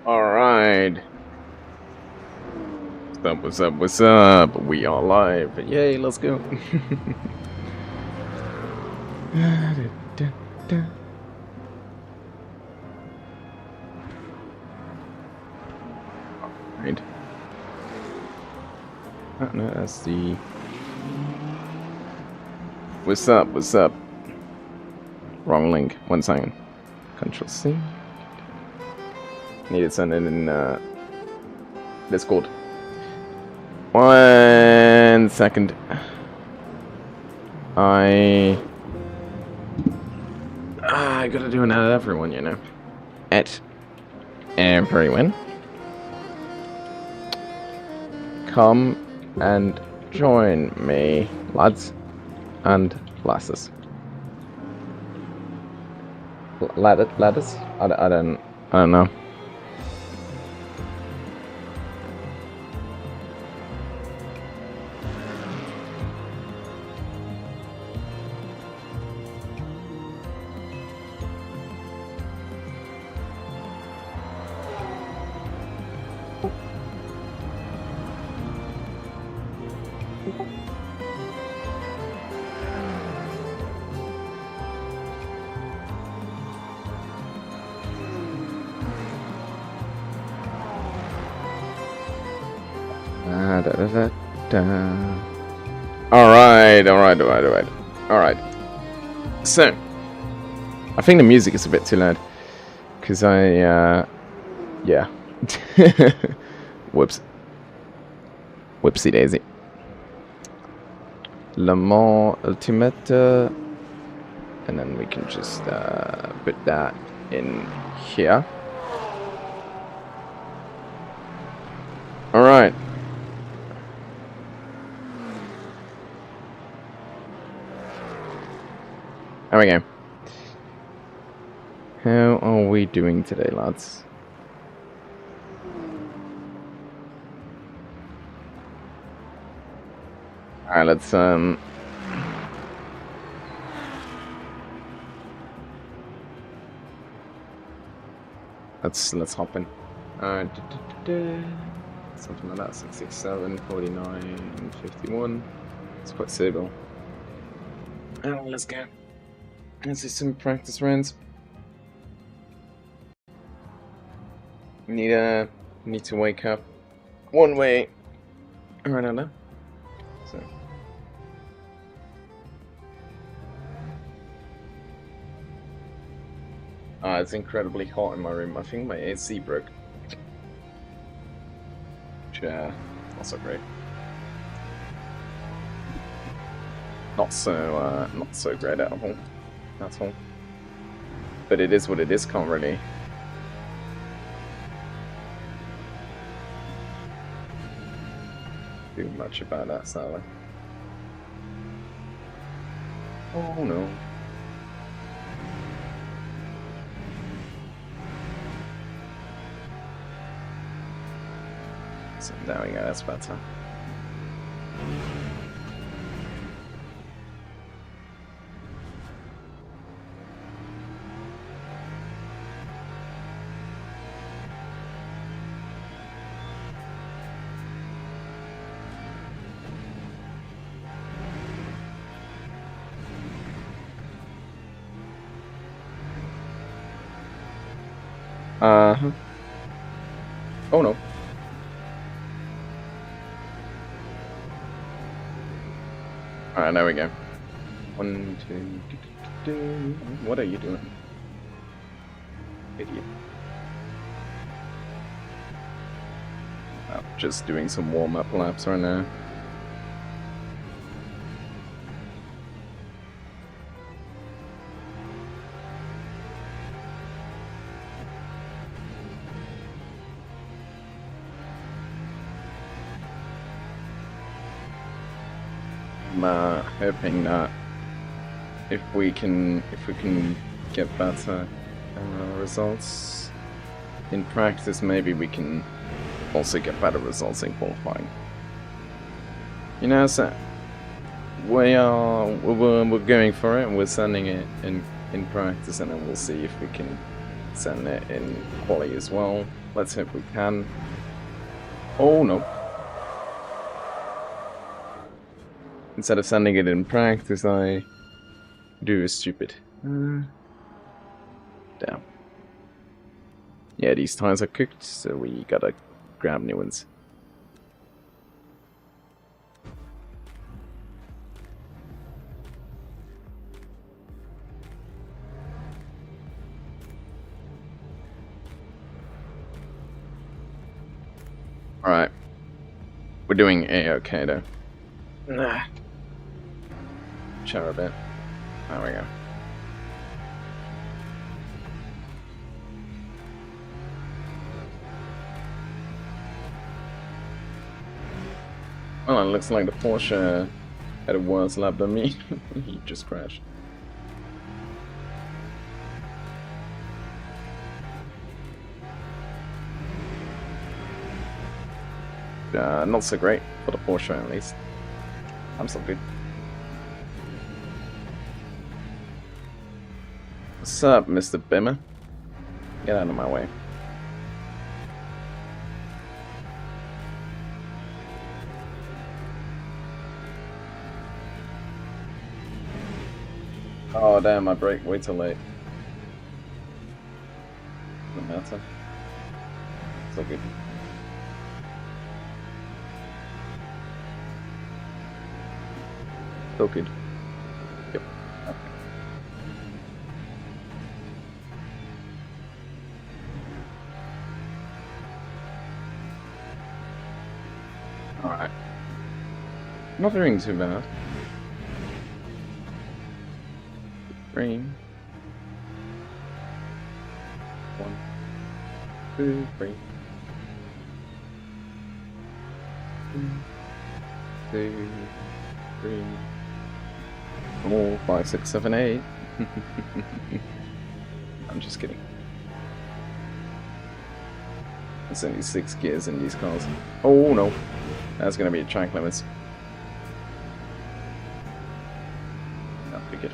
Alright. What's up, what's up? We are live. Yay, let's go. Alright. No, that's the... What's up, what's up? Wrong link. 1 second. Control C. Need to send it in Discord. 1 second. I gotta do an at everyone, you know. At everyone. Come and join me, lads and lasses. Ladders? I don't know. Alright. So, I think the music is a bit too loud. Because yeah. Whoops. Whoopsie daisy. Le Mans Ultimate. And then we can just put that in here. Alright. There we go. How are we doing today, lads? Alright, let's hop in. Something like that. 667, 49, 51. It's quite stable. Let's go. Let's do some practice runs. Need to wake up one way or another. So it's incredibly hot in my room. I think my AC broke. Which not so great. Not so great at all. That's all. But it is what it is, can't really do much about that, sadly. Oh no. So there we go, that's better. Oh no. Alright, there we go. 1, 2, what are you doing? Idiot. I'm just doing some warm-up laps right now. I'm hoping that if we can get better results in practice, maybe we can also get better results in qualifying. You know, so we're going for it, and we're sending it in practice, and then we'll see if we can send it in quali as well. Let's hope we can. Oh no. Instead of sending it in practice, I do is stupid. Damn. Yeah, these tires are cooked, so we gotta grab new ones. Alright. We're doing A-okay though. Nah. Shower a bit. There we go. Well, it looks like the Porsche had a worse lap than me. He just crashed. Not so great for the Porsche at least. I'm still good. What's up, Mr. Bimmer? Get out of my way. Oh damn, I braked way too late. Doesn't matter. It's all good. Still good. Yep. Okay. Alright. Not doing too bad. Green. 1, 2, 3. 1, 2, 3. 4, 5, 6, 7, 8. I'm just kidding. There's only 6 gears in these cars. Oh no, that's gonna be a track limits. That'll be good.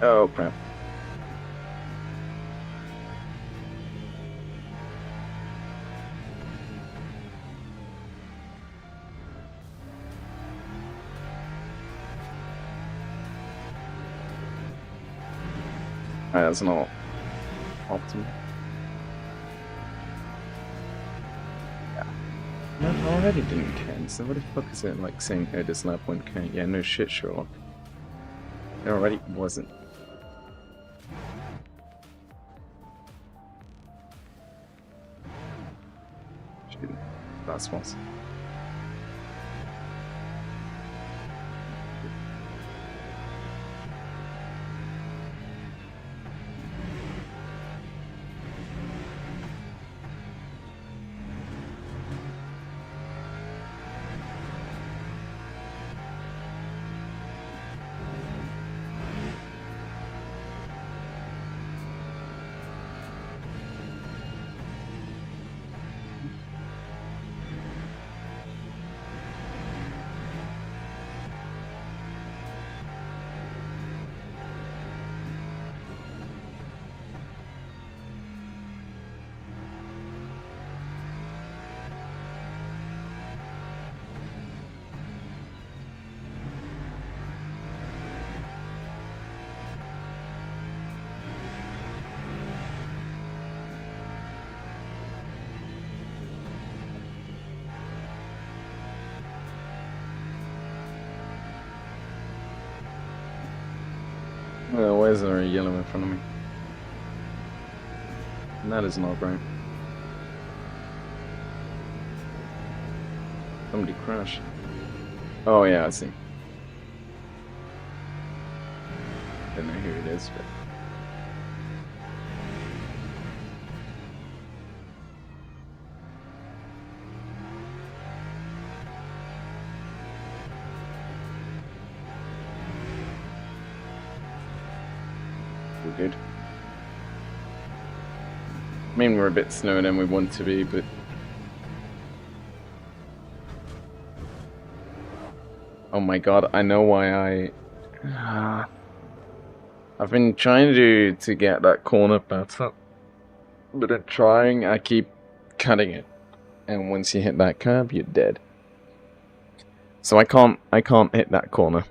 Oh crap. That's not optimal. Yeah. No, I already didn't count, so what the fuck is it like saying, oh, this lap won't count? Yeah, no shit, Sherlock. It already wasn't. Shit, that's once. Why is there a yellow in front of me? And that is not right. Somebody crashed. Oh yeah, I see. Don't know who it is, but... We're good. I mean, we're a bit slower than we want to be, but... Oh my god, I know why I've been trying to get that corner better. But in trying, I keep cutting it. And once you hit that curb, you're dead. So I can't hit that corner.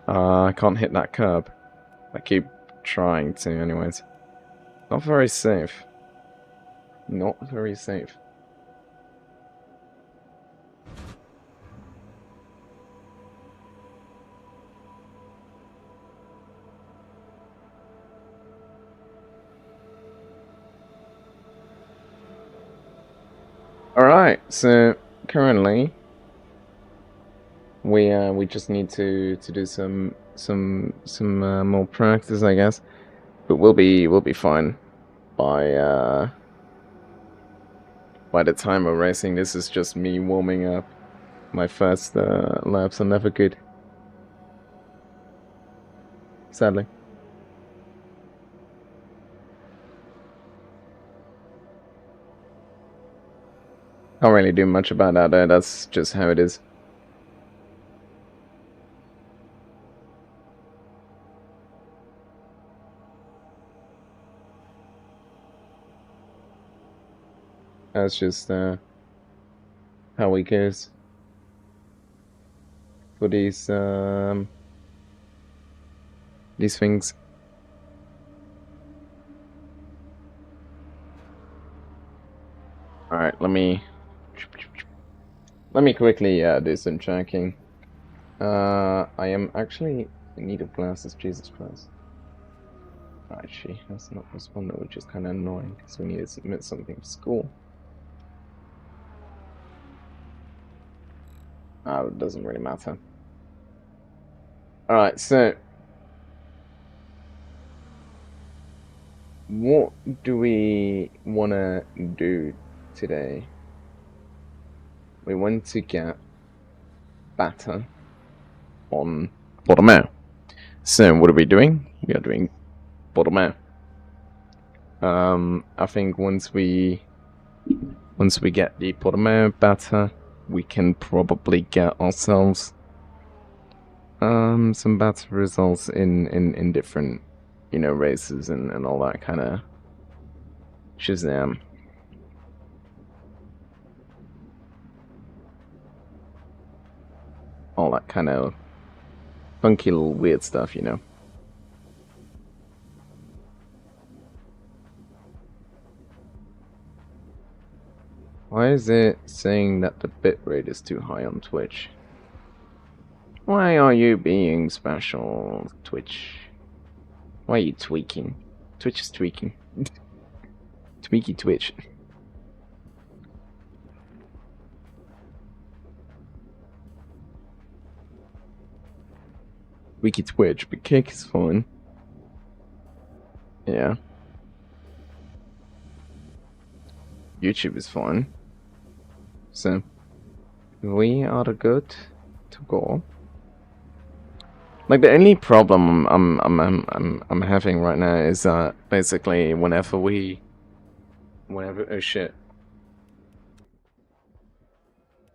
I can't hit that curb. I keep trying to anyways. Not very safe. Not very safe. Alright, so currently we just need to do some more practice, I guess. But we'll be fine by the time we're racing. This is just me warming up. My first laps are never good. Sadly. Can't really do much about that though, that's just how it is. That's just how it goes for these things. Alright, let me quickly do some checking. I am actually in need of glasses, Jesus Christ. Alright, she has not responded, which is kind of annoying because we need to submit something for school. Oh, it doesn't really matter. Alright, so what do we want to do today? We want to get better on bottom out. So what are we doing? We are doing bottom out. I think once we get the bottom out better, we can probably get ourselves some better results in different, you know, races and all that kind of shazam. All that kind of funky little weird stuff, you know. Why is it saying that the bitrate is too high on Twitch? Why are you being special, Twitch? Why are you tweaking? Twitch is tweaking. Tweaky Twitch. Tweaky Twitch, but Kick is fine. Yeah. YouTube is fine. So we are good to go. Like the only problem I'm having right now is that basically whenever oh shit.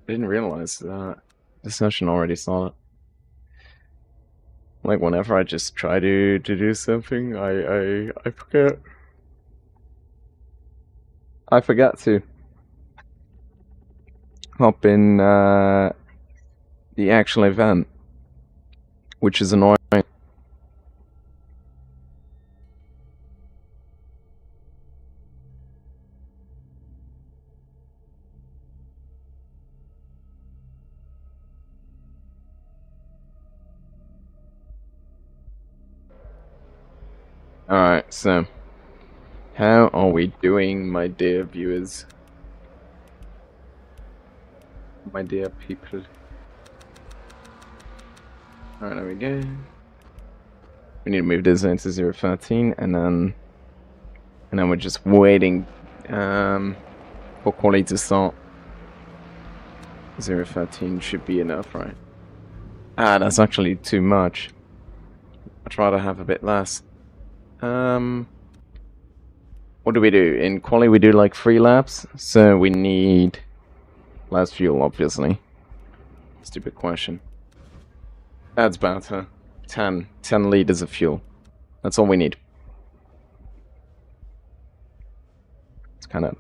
I didn't realize that the session already started. Like whenever I just try to do something, I forget. I forgot to hop in the actual event, which is annoying. Alright, so how are we doing, my dear viewers? My dear people. Alright, there we go. We need to move this into 013 and then we're just waiting for quality to start. 013 should be enough, right? Ah, that's actually too much. I'd rather have a bit less. What do we do? In quali we do like 3 laps, so we need less fuel, obviously. Stupid question. That's better. 10 liters of fuel. That's all we need. It's kind of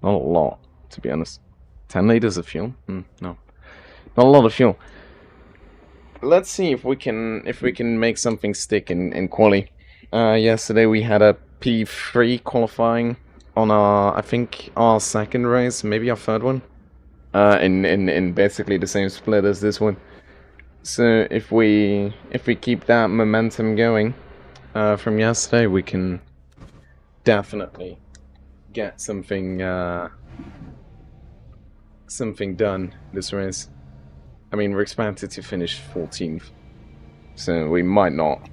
not a lot, to be honest. 10 liters of fuel? No, not a lot of fuel. Let's see if we can make something stick in quali. Yesterday we had a P3 qualifying on I think our second race, maybe our third one. In basically the same split as this one. So if we keep that momentum going from yesterday, we can definitely get something done this race. I mean, we're expected to finish 14th, so we might not.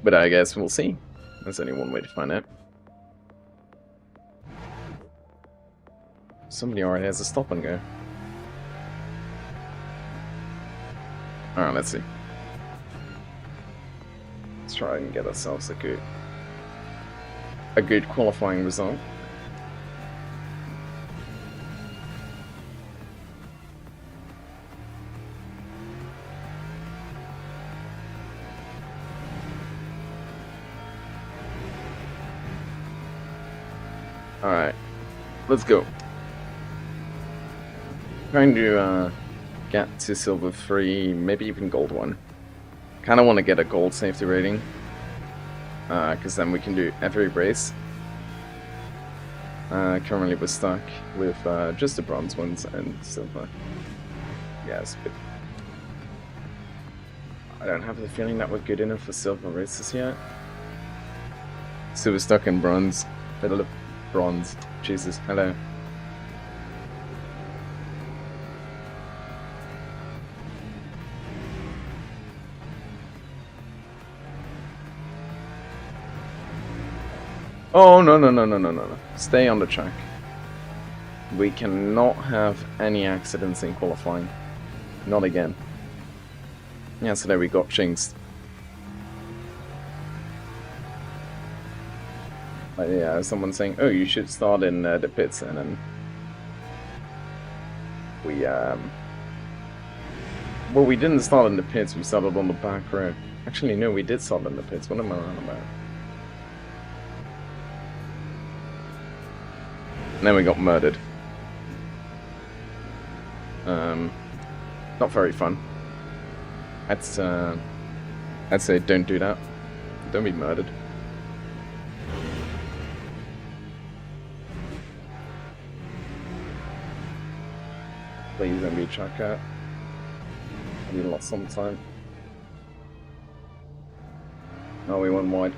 But I guess we'll see. There's only one way to find out. Somebody already has a stop and go. Alright, let's see. Let's try and get ourselves a good qualifying result. Alright, let's go. Trying to get to silver 3, maybe even gold 1. Kind of want to get a gold safety rating, because then we can do every race. Currently we're stuck with just the bronze ones and silver. Yeah, it's a bit... I don't have the feeling that we're good enough for silver races yet. So we're stuck in bronze. Middle of bronze. Jesus, hello. Oh, no. Stay on the track. We cannot have any accidents in qualifying. Not again. Yesterday we got jinxed. Like, yeah, someone saying, oh, you should start in the pits, and then we, well, we didn't start in the pits, we started on the back row. Actually, no, we did start in the pits. What am I on about? And then we got murdered. Not very fun. I'd say don't do that. Don't be murdered. Please don't be a track out. We lost some time. Oh, we went wide.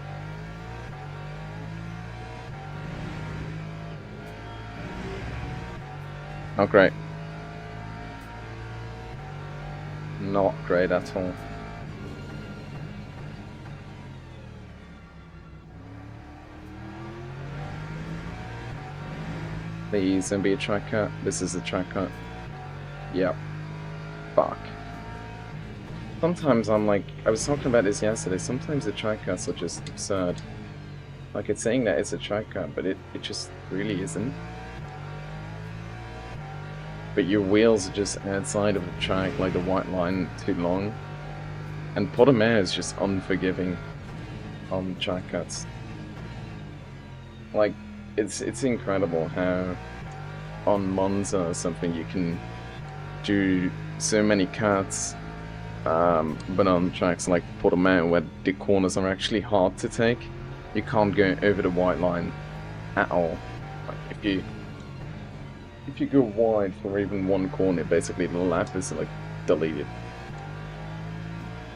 Not great. Not great at all. Please don't be a track cut. This is a track cut. Yep. Fuck. Sometimes I'm like, I was talking about this yesterday, sometimes the track cuts are just absurd. Like, it's saying that it's a track cut, but it just really isn't. But your wheels are just outside of the track, like the white line, too long. And Potomare is just unforgiving on track cuts. Like, it's incredible how on Monza or something you can do so many cuts, but on tracks like Potomare where the corners are actually hard to take, you can't go over the white line at all. Like, if you go wide for even one corner, basically the lap is like deleted.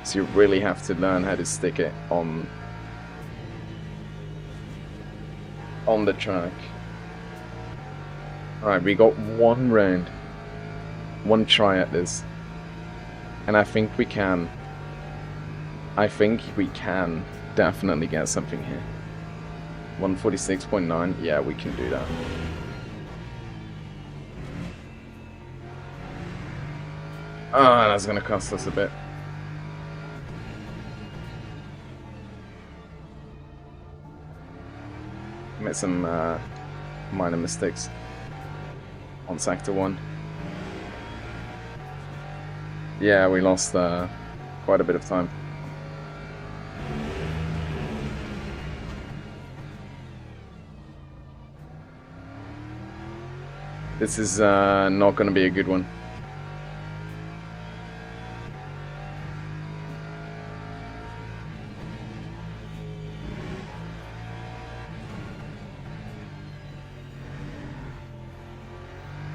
So you really have to learn how to stick it on the track. Alright, we got one round, one try at this, and I think we can definitely get something here. 146.9, yeah, we can do that. Oh, that's gonna cost us a bit. Made some minor mistakes. on sector 1. Yeah, we lost quite a bit of time. This is not going to be a good one.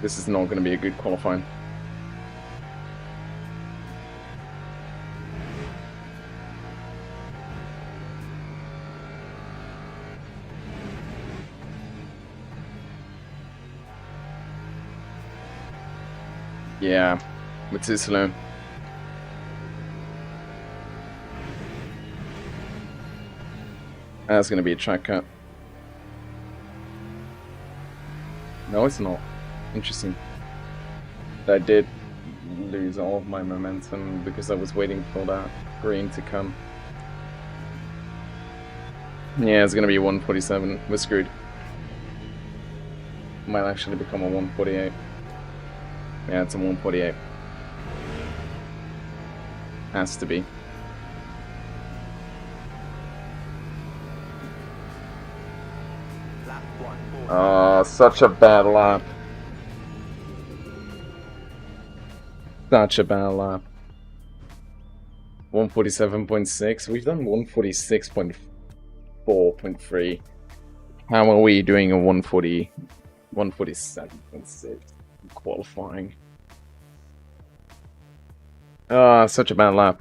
This is not going to be a good qualifying. Yeah, we're too slow. That's going to be a track cut. No, it's not. Interesting. I did lose all of my momentum because I was waiting for that green to come. Yeah, it's going to be 147. We're screwed. Might actually become a 148. Yeah, it's a 148. Has to be. Oh, such a bad lap. Such a bad lap. 147.6. We've done 146.4.3. How are we doing a 147.6 qualifying? Such a bad lap.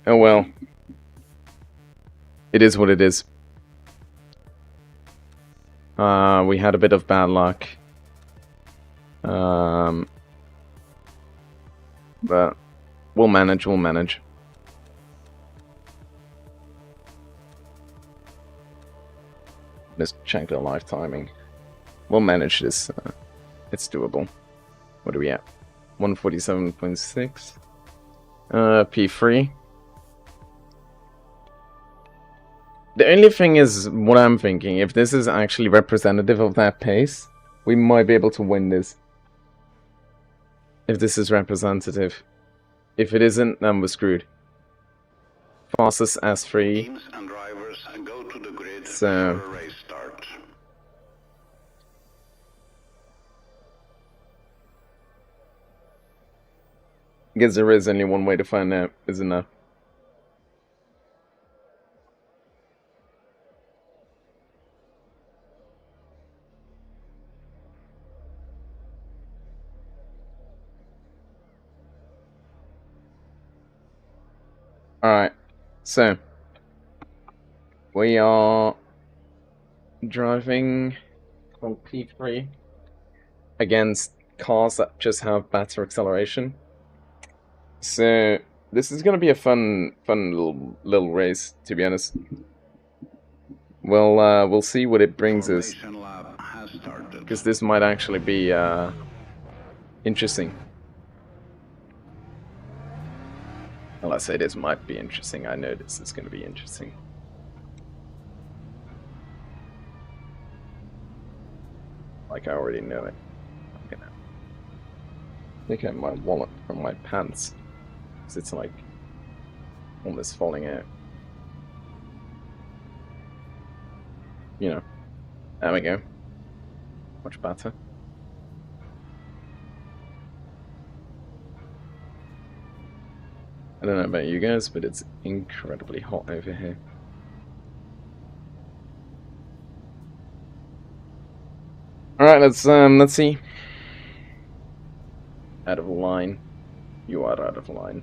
Oh well. It is what it is. We had a bit of bad luck. But we'll manage, Let's check the live timing. We'll manage this. It's doable. What are we at? 147.6. P3. The only thing is, what I'm thinking, if this is actually representative of that pace, we might be able to win this. If this is representative. If it isn't, then we're screwed. Fastest S3. So... I guess there is only one way to find out, isn't there? Alright, so we are driving on P3 against cars that just have better acceleration. So this is gonna be a fun little race, to be honest. We'll see what it brings us, because this might actually be interesting. Well, I say this might be interesting. I know this is going to be interesting. Like I already know it. I'm gonna take out my wallet from my pants, because it's like almost falling out. You know. There we go. Much better. I don't know about you guys, but it's incredibly hot over here. Alright, let's see. Out of line. You are out of line.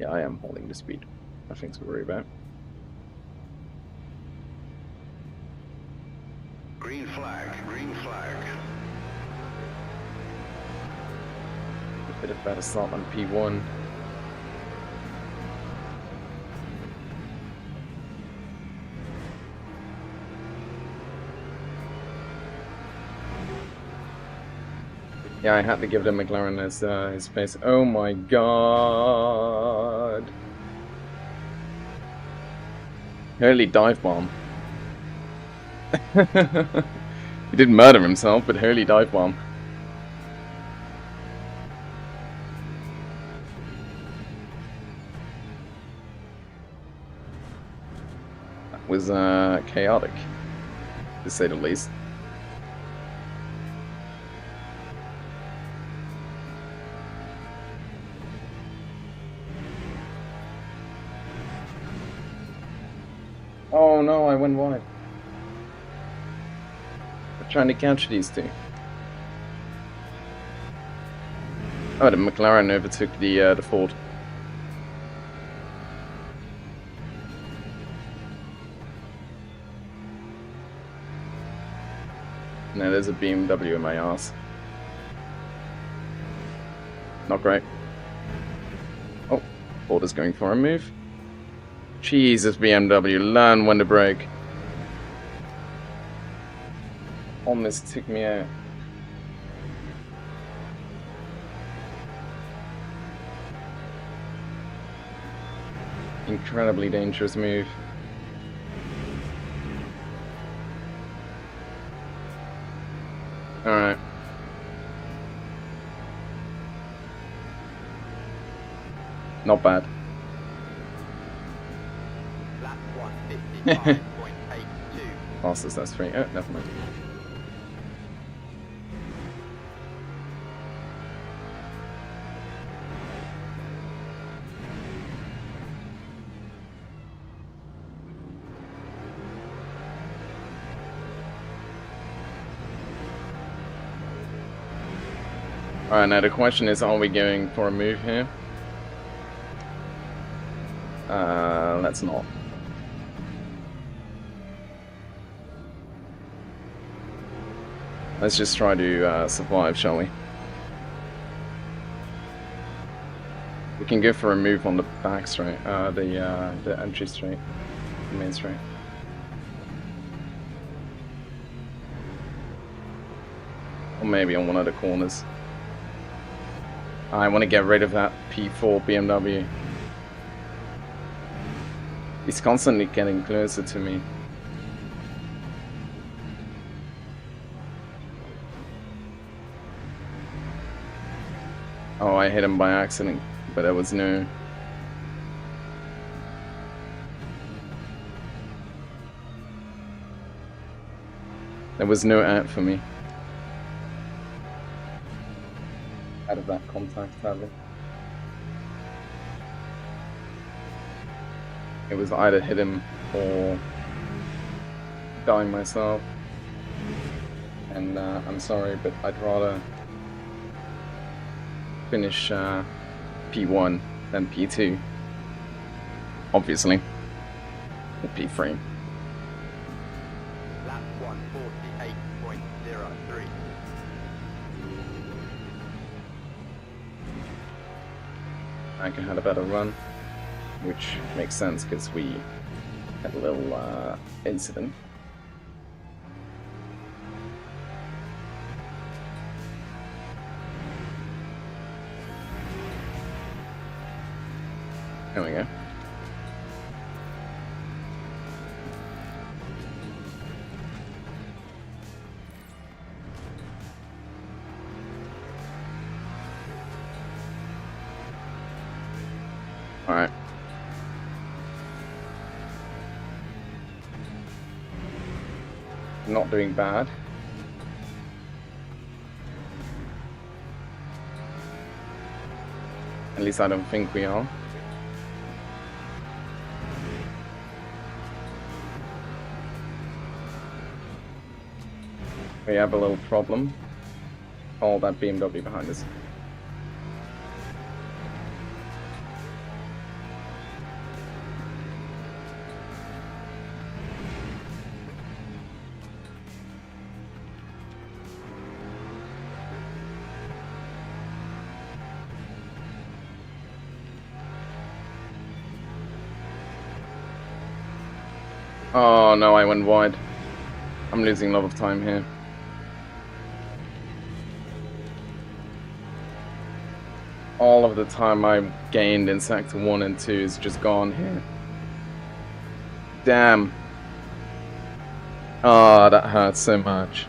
Yeah, I am holding the speed. Nothing to worry about. Green flag, green flag. A bit of better start on P1. Yeah, I had to give the McLaren his space. Oh my god! Holy dive bomb. He didn't murder himself, but Hurley dive bomb. That was chaotic, to say the least. Oh no, I went wide. I'm trying to catch these two. Oh, the McLaren overtook the Ford. No, there's a BMW in my ass. Not great. Oh, Ford is going for a move. Jesus, BMW, learn when to brake. Almost took me out. Incredibly dangerous move. Alright. Not bad. Lap 155.82. Fastest S3. Oh, never mind. Alright, now the question is, are we going for a move here? Let's not. Let's just try to survive, shall we? We can go for a move on the back straight, the entry straight, the main straight. Or maybe on one of the corners. I want to get rid of that P4 BMW. He's constantly getting closer to me. Oh, I hit him by accident, but there was no... There was no out for me. Out of that contact, sadly. It was either hit him or dying myself. And I'm sorry, but I'd rather finish P1 than P2. Obviously. Or P3. Lap 148.03. Anchor had a better run, which makes sense because we had a little incident. There we go. Alright. Not doing bad. At least I don't think we are. We have a little problem. All that BMW behind us. Oh no, I went wide. I'm losing a lot of time here. All of the time I gained in Sector 1 and 2 is just gone here. Damn. Oh, that hurts so much.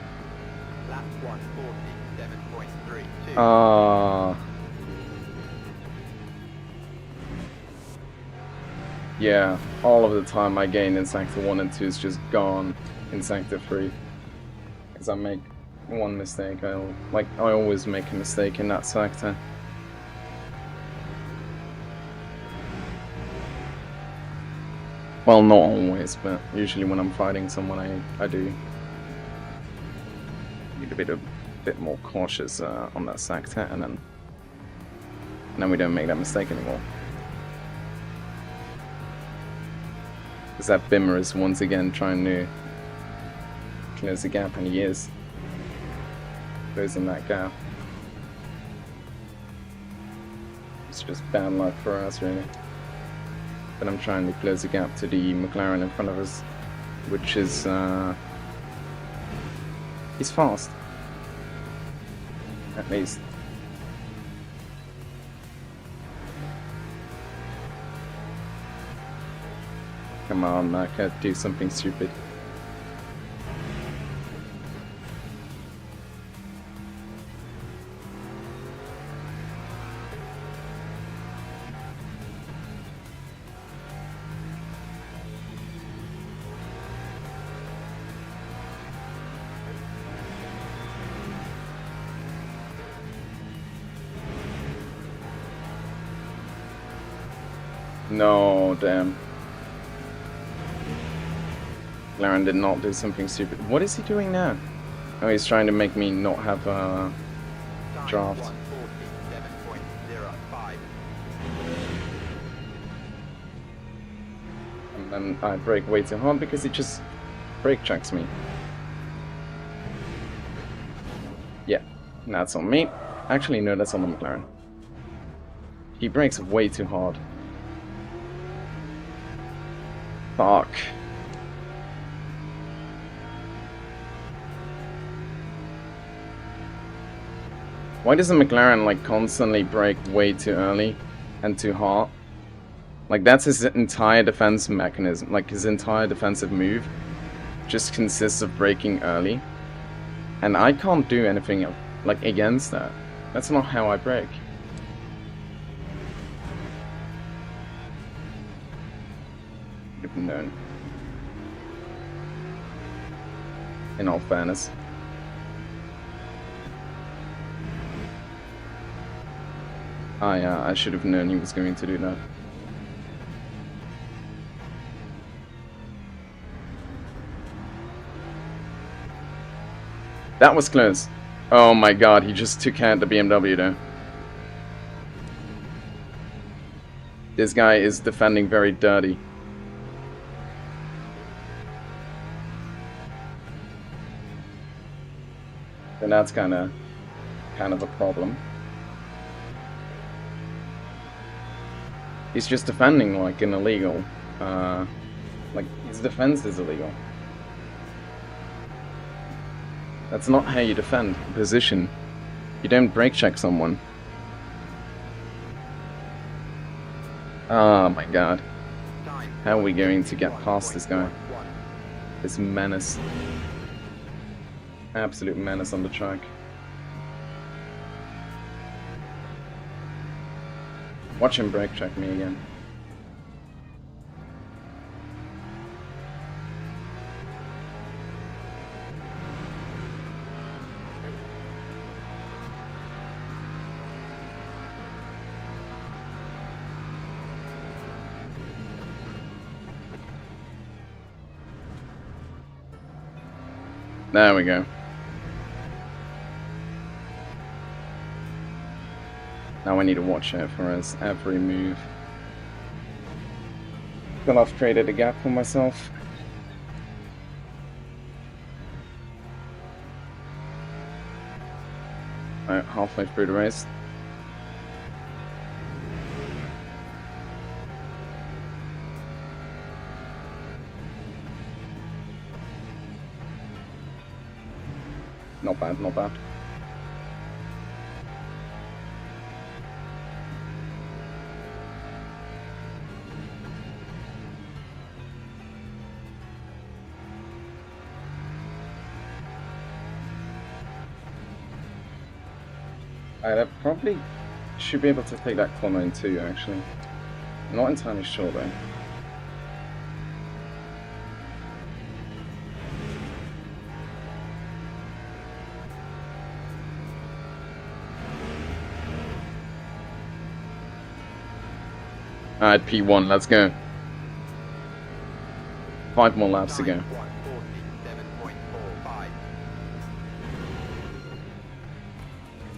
Yeah, all of the time I gain in Sector 1 and 2 is just gone in Sector 3. Because I make one mistake, I always make a mistake in that sector. Well, not always, but usually when I'm fighting someone, I do. Need to be a bit more cautious on that sector, and then we don't make that mistake anymore. Because that Bimmer is once again trying to close the gap, and he is closing that gap. It's just bad luck for us, really. But I'm trying to close the gap to the McLaren in front of us, which is he's fast, at least. Come on, I can't do something stupid. No, damn. Laren did not do something stupid. What is he doing now? Oh, he's trying to make me not have a draft. 147.05. And then I brake way too hard because he just brake checks me. Yeah, that's on me. Actually, no, that's on the McLaren. He brakes way too hard. Fuck. Why does the McLaren like constantly brake way too early and too hard? Like that's his entire defense mechanism, like his entire defensive move just consists of braking early. And I can't do anything like against that. That's not how I brake. Should have known. In all fairness. I should have known he was going to do that. That was close. Oh my god, he just took out the BMW there. This guy is defending very dirty. And that's kind of a problem. He's just defending like an illegal. Like his defense is illegal. That's not how you defend a position. You don't brake check someone. Oh my god. How are we going to get past this guy? This menace. Absolute menace on the track. Watch him brake check me again. There we go. Now I need to watch out for his every move. Well, I've created a gap for myself. Alright, halfway through the race. Not bad, not bad. I probably should be able to take that corner in two, actually. Not entirely sure, though. Alright, P1, let's go. 5 more laps to go. 147.45.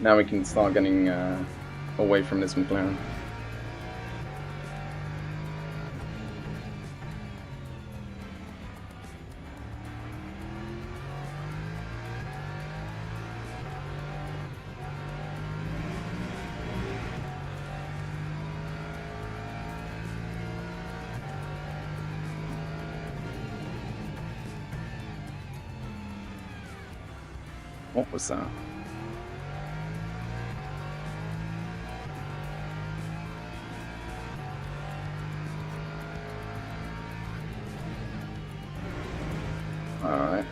Now we can start getting away from this McLaren. What was that? Alright.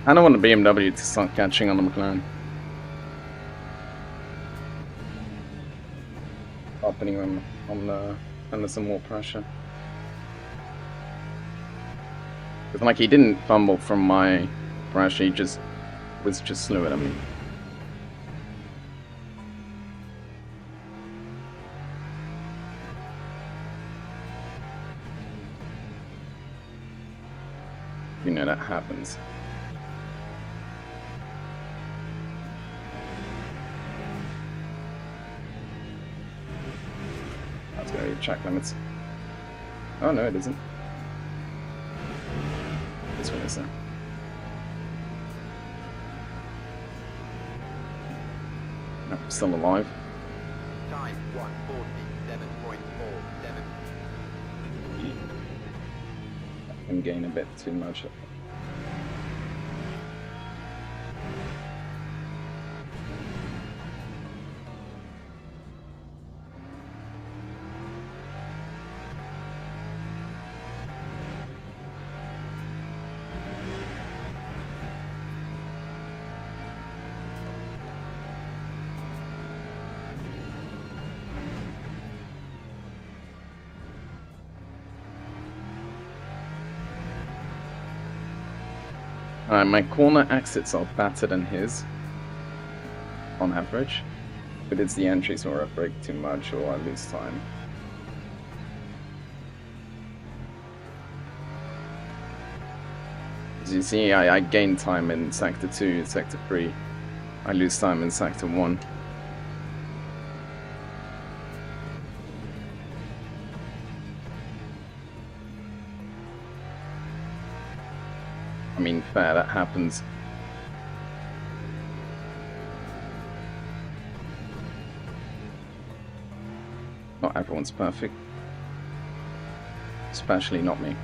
I don't want the BMW to start catching on the McLaren. Putting them under some more pressure. Because like he didn't fumble from my pressure, he just was just slower than me. You know that happens. That's gonna be track limits. Oh no, it isn't. This one is there. No, I'm still alive. Time 147.47. I can gain a bit too much. Alright, my corner exits are better than his, on average, but it's the entries where I break too much or I lose time. As you see, I gain time in Sector 2, Sector 3, I lose time in Sector 1. I mean, fair, that happens. Not everyone's perfect. Especially not me.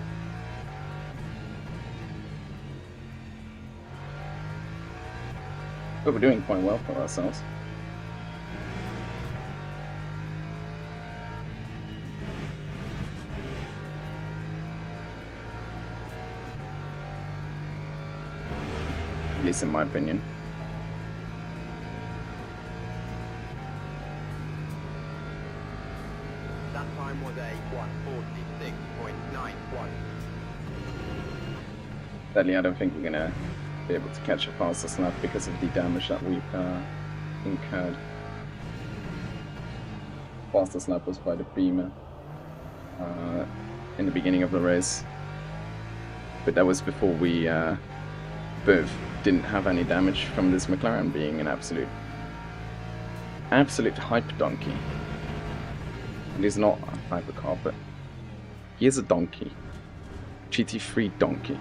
But we're doing quite well for ourselves. At least in my opinion. That time was a 146.91. Sadly, I don't think we're gonna be able to catch a faster snap because of the damage that we've incurred. Faster snap was by the Beamer in the beginning of the race, but that was before we both didn't have any damage from this McLaren being an absolute hype donkey. And he's not a hypercar, but he is a donkey. GT3 donkey.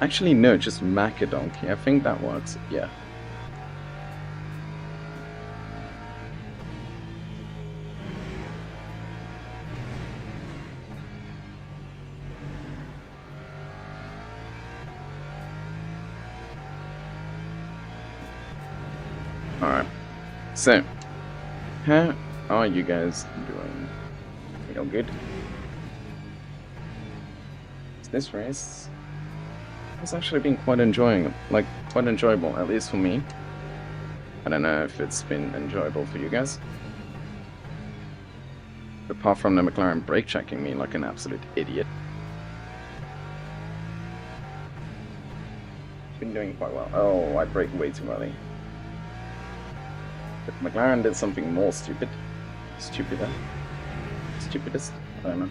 Actually, no, just Maca donkey. I think that works. Yeah. Alright. So, how are you guys doing? Real good. This race has actually been quite quite enjoyable, at least for me. I don't know if it's been enjoyable for you guys. Apart from the McLaren brake checking me like an absolute idiot. Been doing quite well. Oh, I braked way too early. But McLaren did something more stupid. Stupider. Stupidest? I don't know.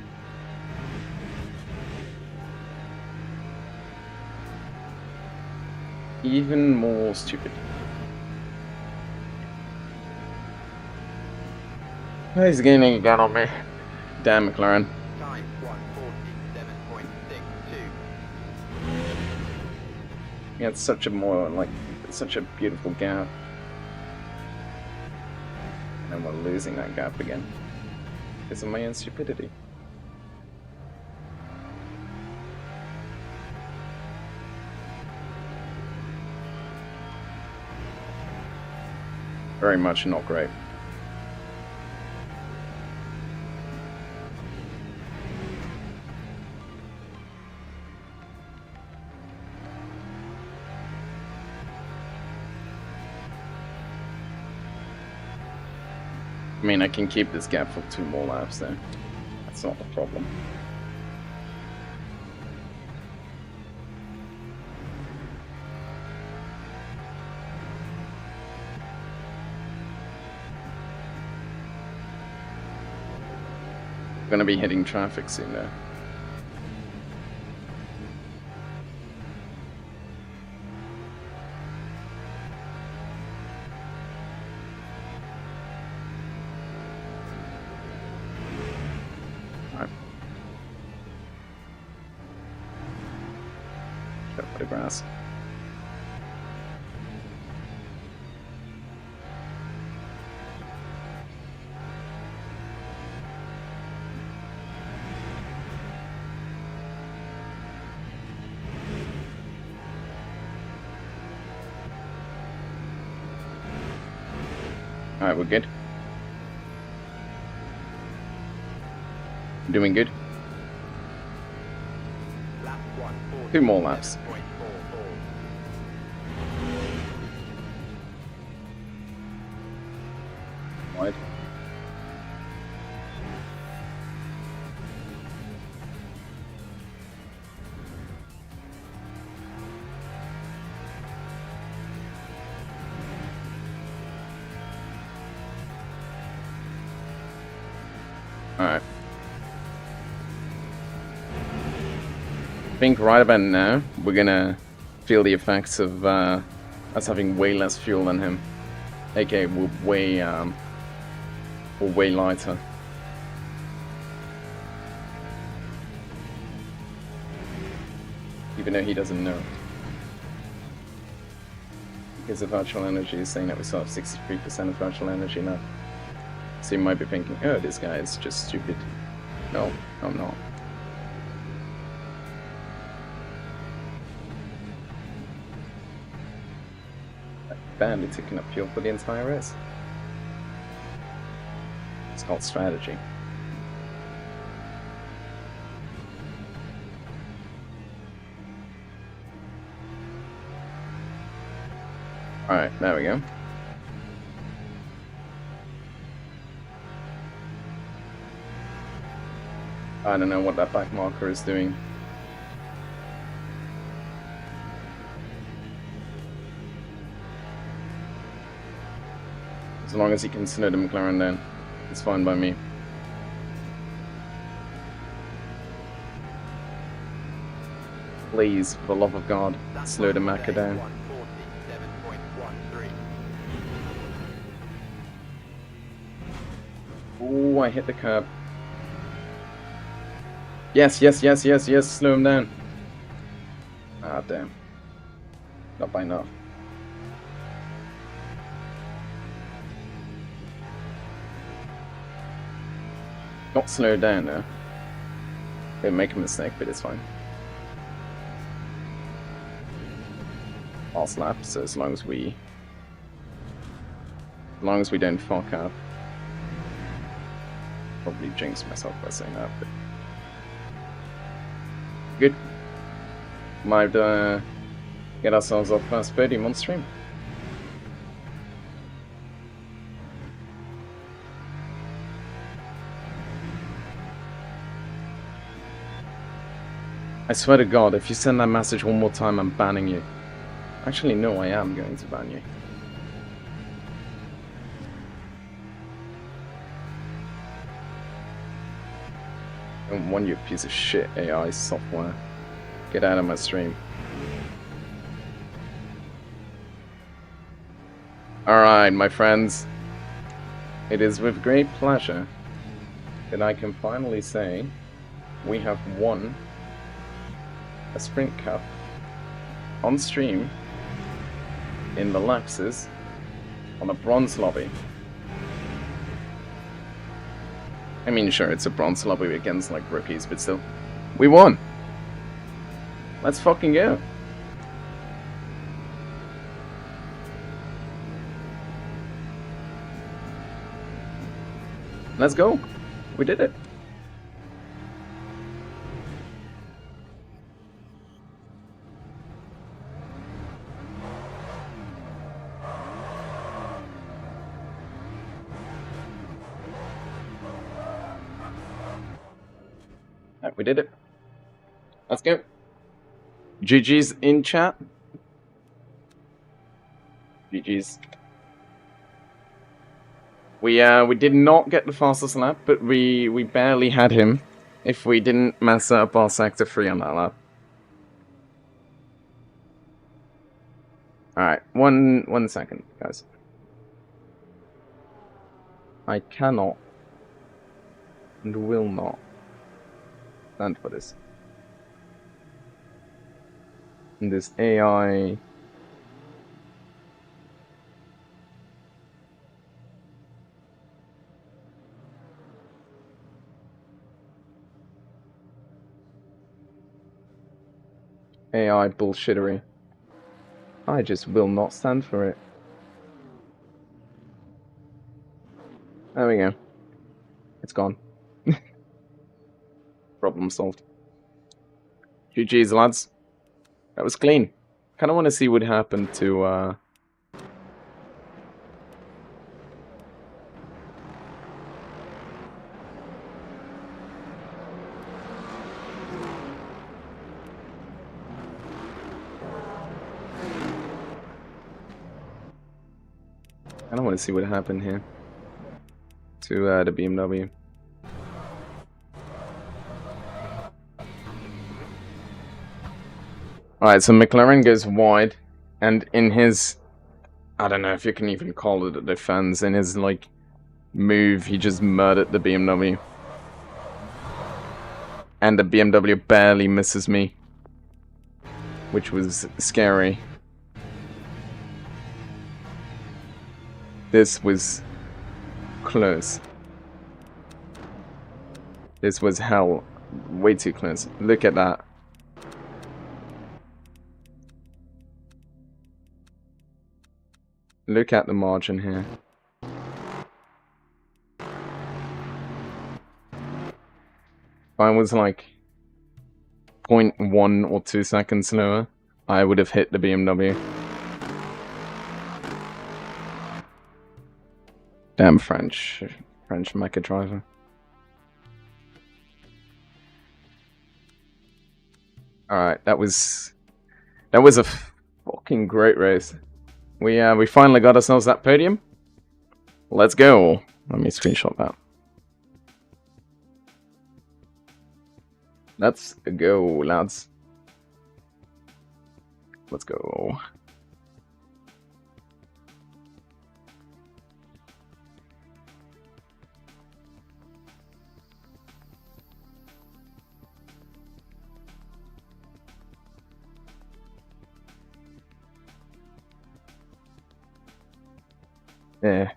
Even more stupid. Oh, he's gaining again on me. Damn, McLaren. Time 1:47.62. Yeah, it's such a such a beautiful gap. And we're losing that gap again. Because of my own stupidity. Very much not great. I mean, I can keep this gap for 2 more laps there. That's not the problem. I'm gonna be hitting traffic soon though. For the grass. Alright, we're good. Doing good. Lap 1:47.44. 2 more laps. Wide. Alright. I think right about now, we're gonna feel the effects of us having way less fuel than him. Okay, we're way lighter. Even though he doesn't know. Because the virtual energy is saying that we still have 63% of virtual energy now. So you might be thinking, oh, this guy is just stupid. No, I'm not. Barely taking up fuel for the entire race. It's called strategy. Alright, there we go. I don't know what that back marker is doing. As long as he can slow the McLaren down, it's fine by me. Please, for the love of God, slow the Macca down. 1:47.13. Ooh, I hit the curb. Yes, yes, yes, yes, yes, slow him down. Ah, damn. Not by enough. Not slow down now. They make a mistake, but it's fine. Last lap, so as long as we don't fuck up. probably jinx myself by saying that, but good. Might get ourselves our first podium on stream. I swear to God, if you send that message one more time, I'm banning you. Actually, no, I am going to ban you. I don't want you, piece of shit AI software. Get out of my stream. Alright, my friends. It is with great pleasure that I can finally say we have won a Sprint Cup on stream in the Lexus on a bronze lobby. I mean, sure, it's a bronze lobby against like rookies, but still, we won. Let's fucking go. Let's go. We did it. Right, we did it. Let's go. GG's in chat. GG's. We did not get the fastest lap, but we barely had him if we didn't mess up our sector 3 on that lap. Alright, one second, guys. I cannot and will not stand for this. And this AI bullshittery. I just will not stand for it. There we go. It's gone. Problem solved. GG's, lads. That was clean. Kinda wanna see what happened to I don't want to see what happened here to the BMW. Alright, so McLaren goes wide, and in his, I don't know if you can even call it a defense, in his, like, move, he just murdered the BMW. And the BMW barely misses me, which was scary. This was close. This was hell. Way too close. Look at that. Look at the margin here. If I was like 0.1 or 2 seconds slower, I would have hit the BMW. Damn French mecha driver. Alright, that was a fucking great race. We finally got ourselves that podium. Let's go. Let me screenshot that. Let's go, lads. Let's go. Yeah.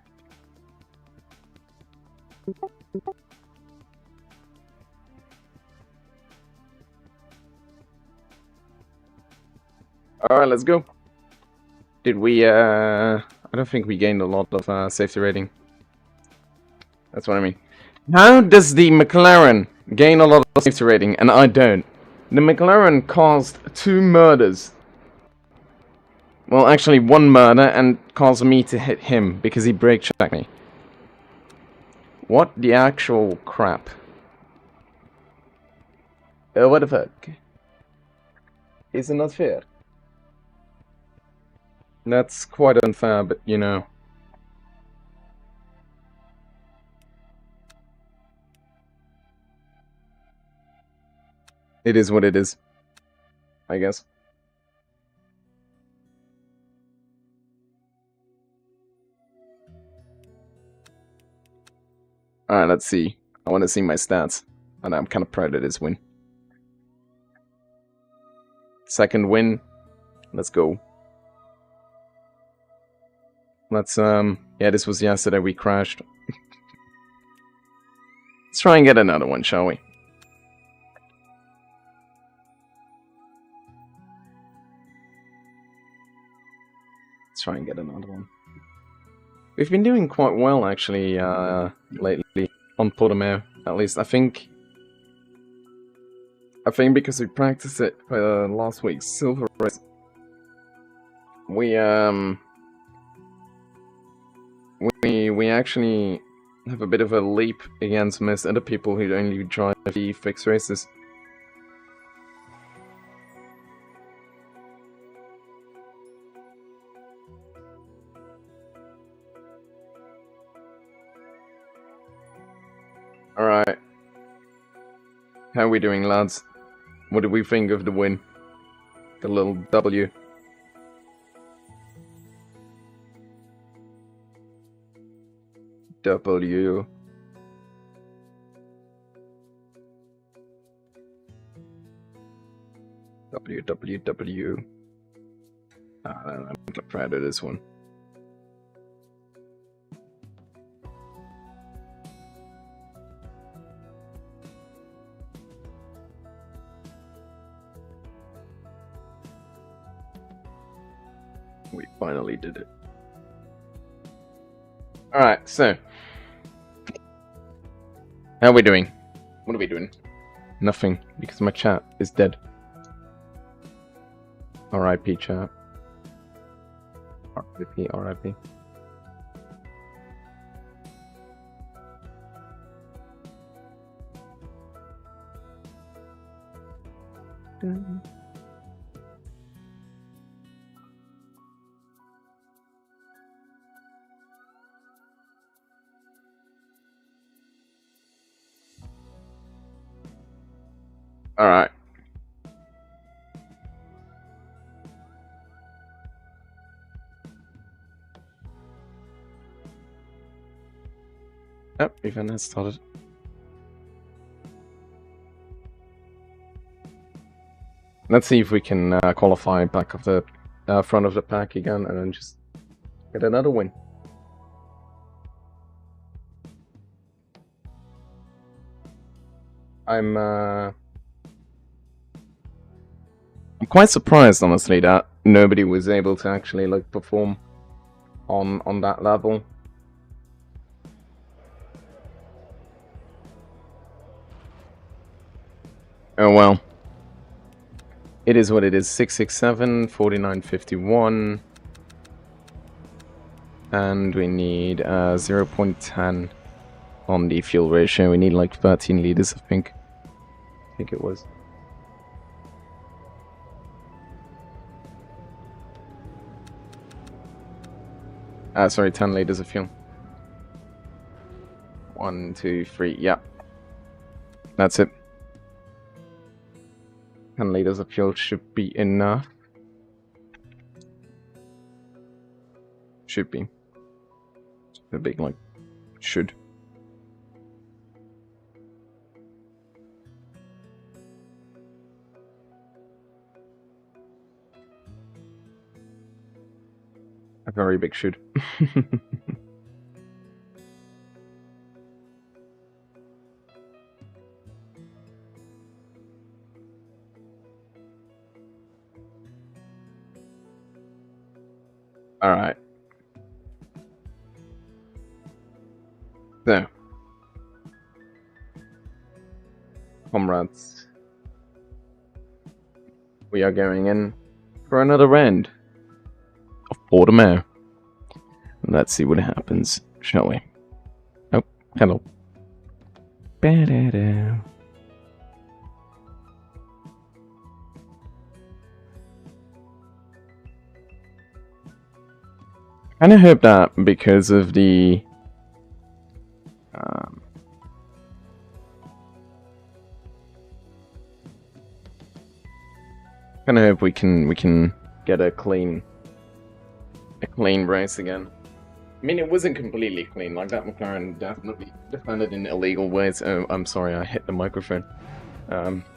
Alright, let's go. Did we, I don't think we gained a lot of safety rating. That's what I mean. How does the McLaren gain a lot of safety rating and I don't? The McLaren caused 2 murders. Well, actually 1 murder and caused me to hit him because he brake checked me. What the actual crap? What the fuck? Is it not fair? That's quite unfair, but you know. It is what it is, I guess. Alright, let's see. I want to see my stats. And I'm kind of proud of this win. Second win. Let's go. Let's, yeah, this was yesterday. We crashed. Let's try and get another one, shall we? Let's try and get another one. We've been doing quite well, actually, lately on Portimao. At least, I think because we practiced it for last week's silver race, we actually have a bit of a leap against most other people who only drive the fixed races. Alright. How are we doing, lads? What do we think of the win? The little W. W. W. I'm proud of this one. We finally did it. Alright, so. How are we doing? What are we doing? Nothing, because my chat is dead. R.I.P. chat. R.I.P. R.I.P. Alright. Yep, event has started. Let's see if we can qualify back of the front of the pack again and then just get another win. I'm quite surprised, honestly, that nobody was able to actually like perform on that level. Oh well. It is what it is. 667, 4951. And we need 0.10 on the fuel ratio. We need like 13 liters, I think. I think it was. Sorry, 10 liters of fuel. 1, 2, 3, yeah. That's it. 10 liters of fuel should be enough. Should be. The big, like, should. A very big should. Alright. So. comrades. We are going in for another round of Portimao. Let's see what happens, shall we? Oh, hello. Ba-da-da. I kind of hope that because of the kind of hope we can get a clean race again. I mean, it wasn't completely clean. Like, that McLaren definitely defended in illegal ways. Oh, I'm sorry, I hit the microphone.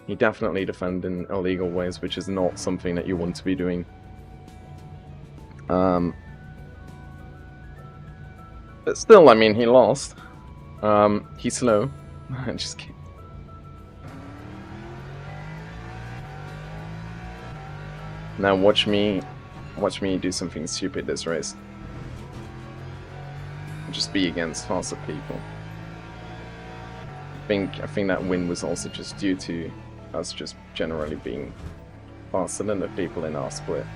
He definitely defended in illegal ways, which is not something that you want to be doing. But still, I mean, he lost. He's slow. I'm just kidding. Now watch me do something stupid this race. Just be against faster people. I think that win was also just due to us just generally being faster than the people in our split.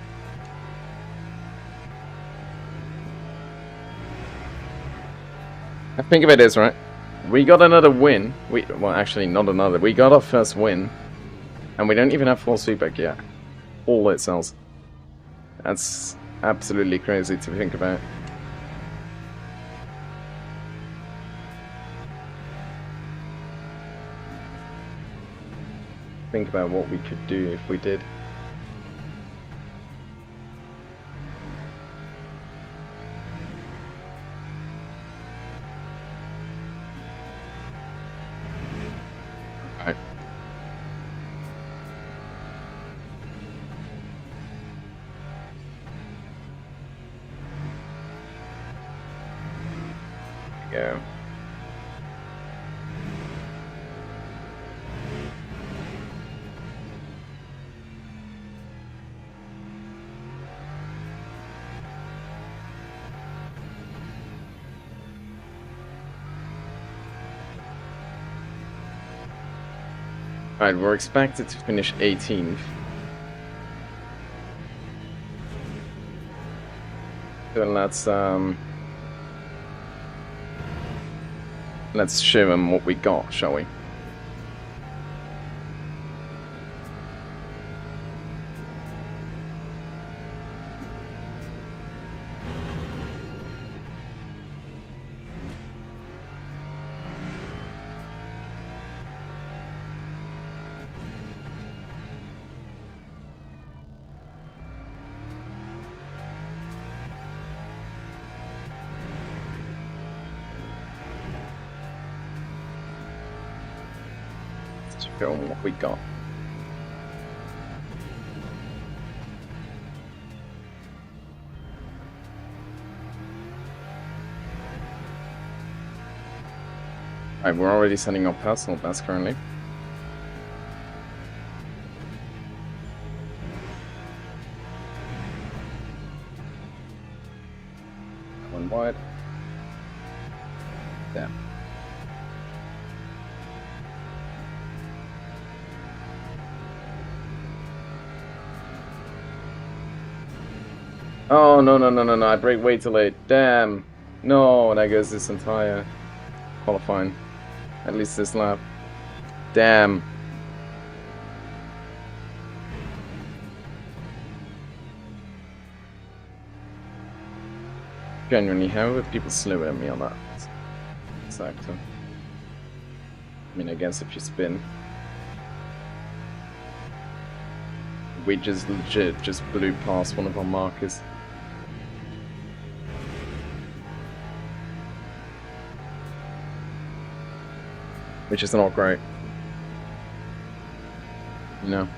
I think of it as, right? We got another win. Well, actually, not another. We got our first win, and we don't even have force feedback yet. All it sells. That's absolutely crazy to think about. Think about what we could do if we did. Alright. There we go. Alright, we're expected to finish 18th. So let's show them what we got, shall we? Show them what we got. Alright, we're already sending our personal best currently. One wide. There. Oh, no, I brake way too late. Damn. No, there goes this entire qualifying. At least this lap. Damn. Genuinely, how are people slower than me on that sector? I mean, I guess if you spin. We just legit just blew past one of our markers. Which is not great. You know.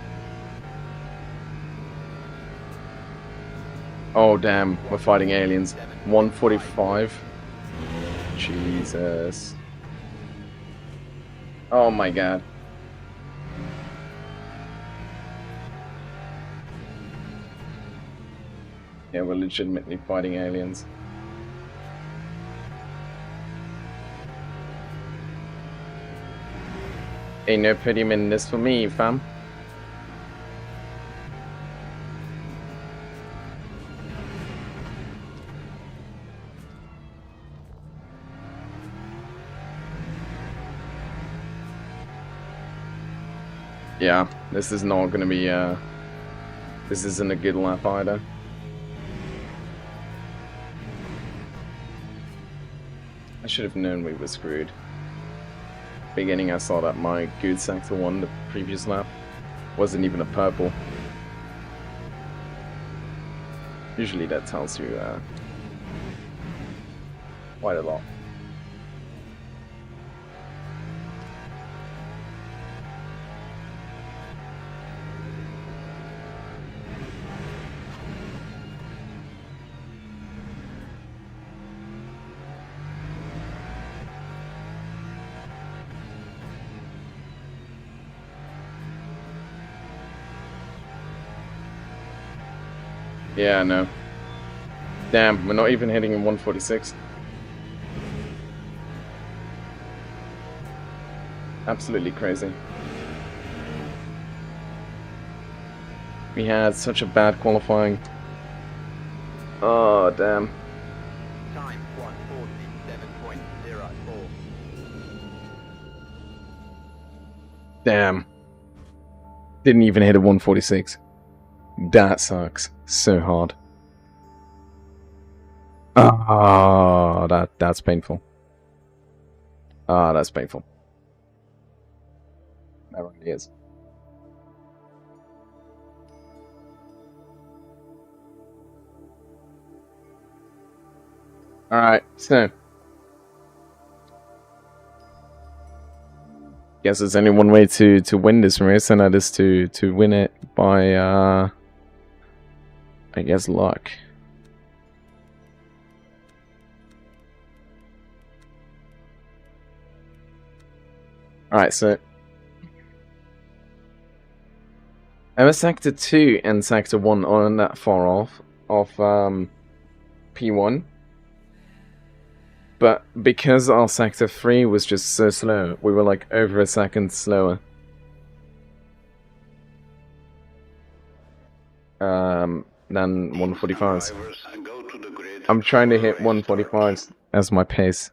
Oh damn, we're fighting aliens. 145. Jesus. Oh my god. Yeah, we're legitimately fighting aliens. Ain't no podium in this for me, fam. Yeah, this is not gonna be, this isn't a good lap either. I should have known we were screwed. Beginning, I saw that my good sector 1 the previous lap wasn't even a purple. Usually that tells you, quite a lot. Yeah, no. Damn, we're not even hitting in 146. Absolutely crazy. We had such a bad qualifying. Oh, damn. Time 1:47.04. Damn. Didn't even hit a 146. That sucks so hard. Ah, that's painful. Ah, that's painful. That really is. Alright, so. Guess there's only one way to win this race, and that is to win it by, I guess, luck. Alright, so. Our Sector 2 and Sector 1 aren't that far off of P1. But because our Sector 3 was just so slow, we were like over a second slower. Than 145s. I'm trying to hit 145s as my pace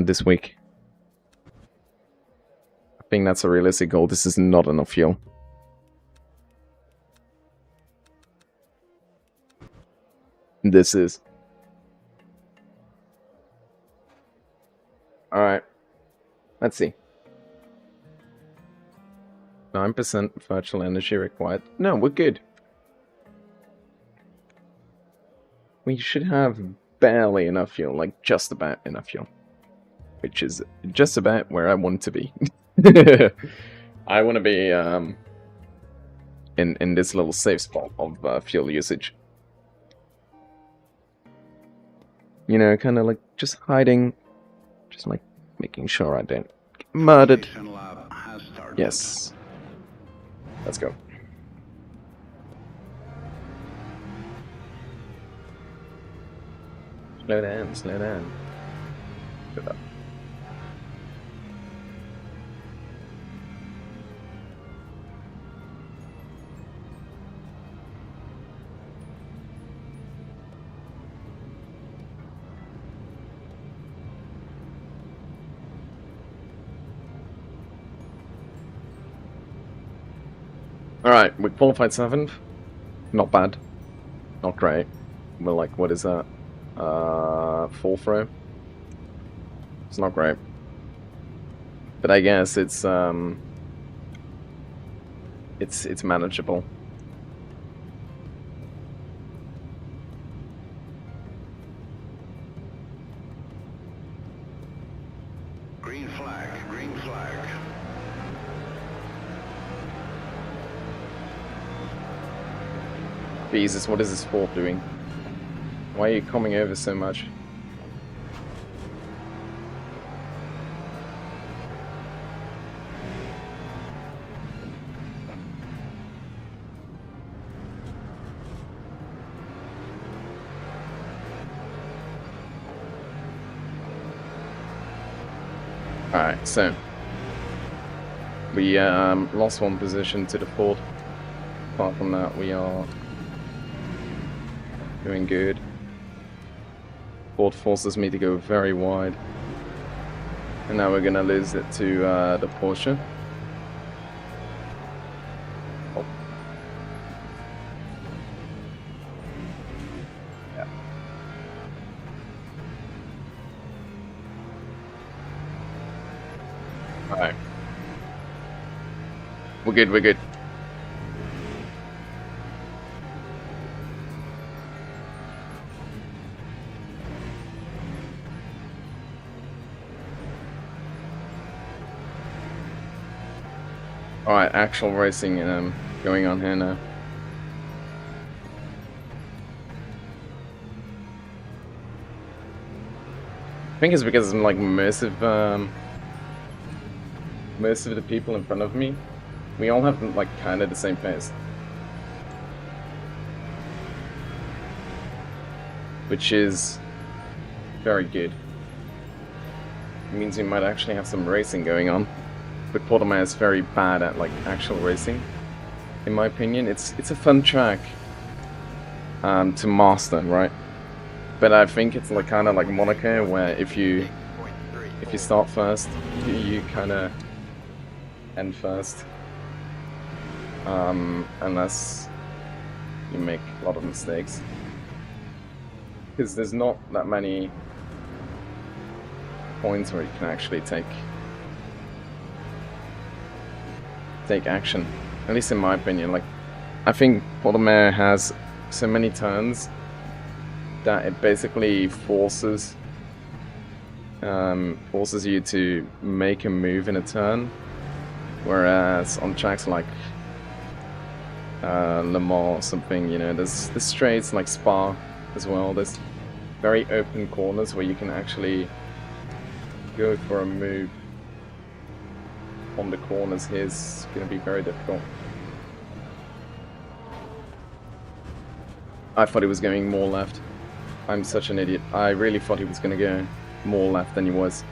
this week. I think that's a realistic goal. This is not enough fuel. This is. Alright. Let's see. 9% virtual energy required. No, we're good. We should have barely enough fuel, like just about enough fuel. Which is just about where I want to be. I want to be in this little safe spot of fuel usage. You know, kind of like just hiding, just like making sure I don't get murdered. Yes. Let's go. Slow down, slow down. Good up. Alright, we qualified 7th. Not bad. Not great. We're like, what is that? 4th row? It's not great. But I guess it's manageable. Green flag, green flag. Jesus, what is this fourth doing? Why are you coming over so much? Alright, so We lost one position to the Ford. Apart from that, we are doing good. Ford forces me to go very wide. And now we're gonna lose it to the Porsche. Oh. Yeah. Alright. We're good, we're good. Alright, actual racing going on here now. I think it's because like most of the people in front of me, we all have like kind of the same pace, which is very good. It means we might actually have some racing going on. But Portimao is very bad at like actual racing, in my opinion. It's a fun track to master, right? But I think it's like kind of like Monaco, where if you start first, you kind of end first, unless you make a lot of mistakes, because there's not that many points where you can actually take action, at least in my opinion. Like, I think Portimao has so many turns that it basically forces you to make a move in a turn, whereas on tracks like Le Mans or something, you know, there's straights like Spa as well. There's very open corners where you can actually go for a move. On the corners here is going to be very difficult. I thought he was going more left. I'm such an idiot. I really thought he was going to go more left than he was.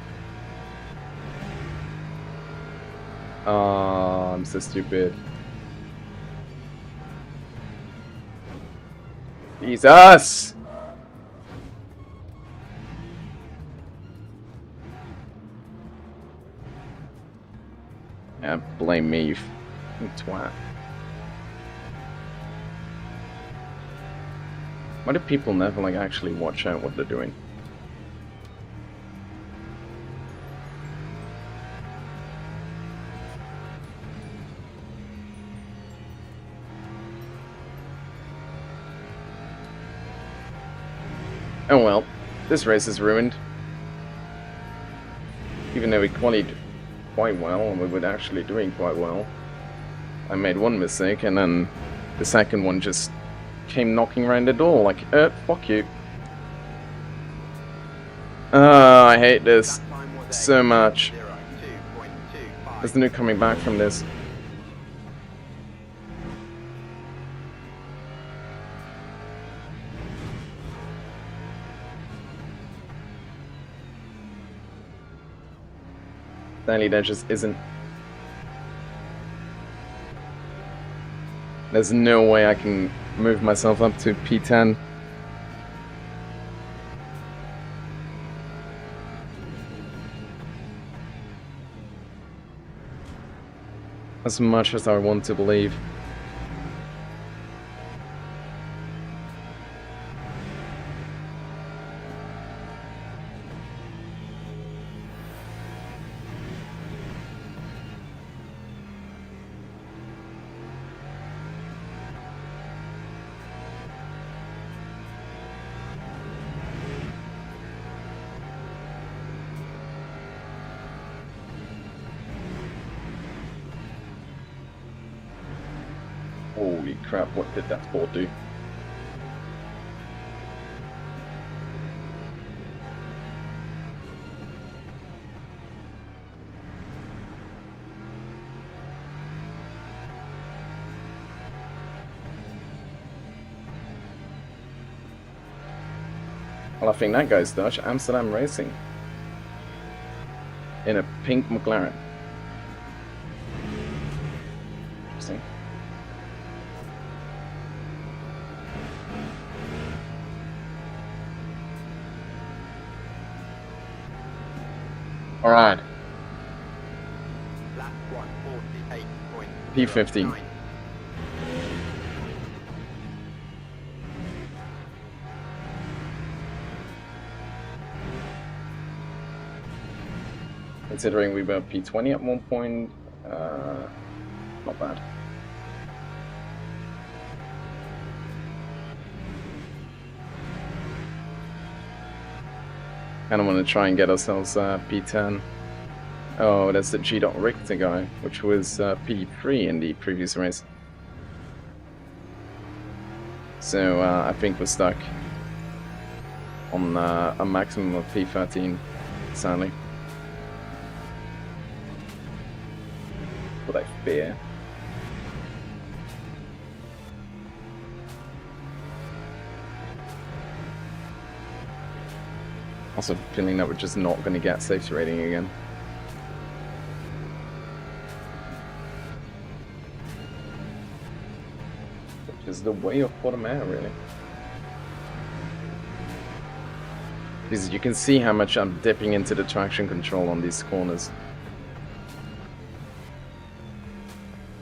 Ah, I'm so stupid. Jesus! Yeah, blame me, you twat. Why do people never like actually watch out what they're doing? Oh well, this race is ruined. Even though we qualified quite well, and we were actually doing quite well. I made one mistake, and then the second one just came knocking around the door, like, fuck you. I hate this so much. There's no coming back from this. Sadly, there just isn't. There's no way I can move myself up to P10. As much as I want to believe. Holy crap, what did that ball do? Well, I think that guy's Dutch. Amsterdam Racing. In a pink McLaren. Interesting. All right. Lap 148.09. P50. Considering we were P20 at one point, not bad. Kind of want to try and get ourselves P10. Oh, that's the G. Richter guy, which was P3 in the previous race. So I think we're stuck on a maximum of P13, sadly. What I fear. Also feeling that we're just not going to get safety rating again. Which is the way of bottom air, really. Because you can see how much I'm dipping into the traction control on these corners.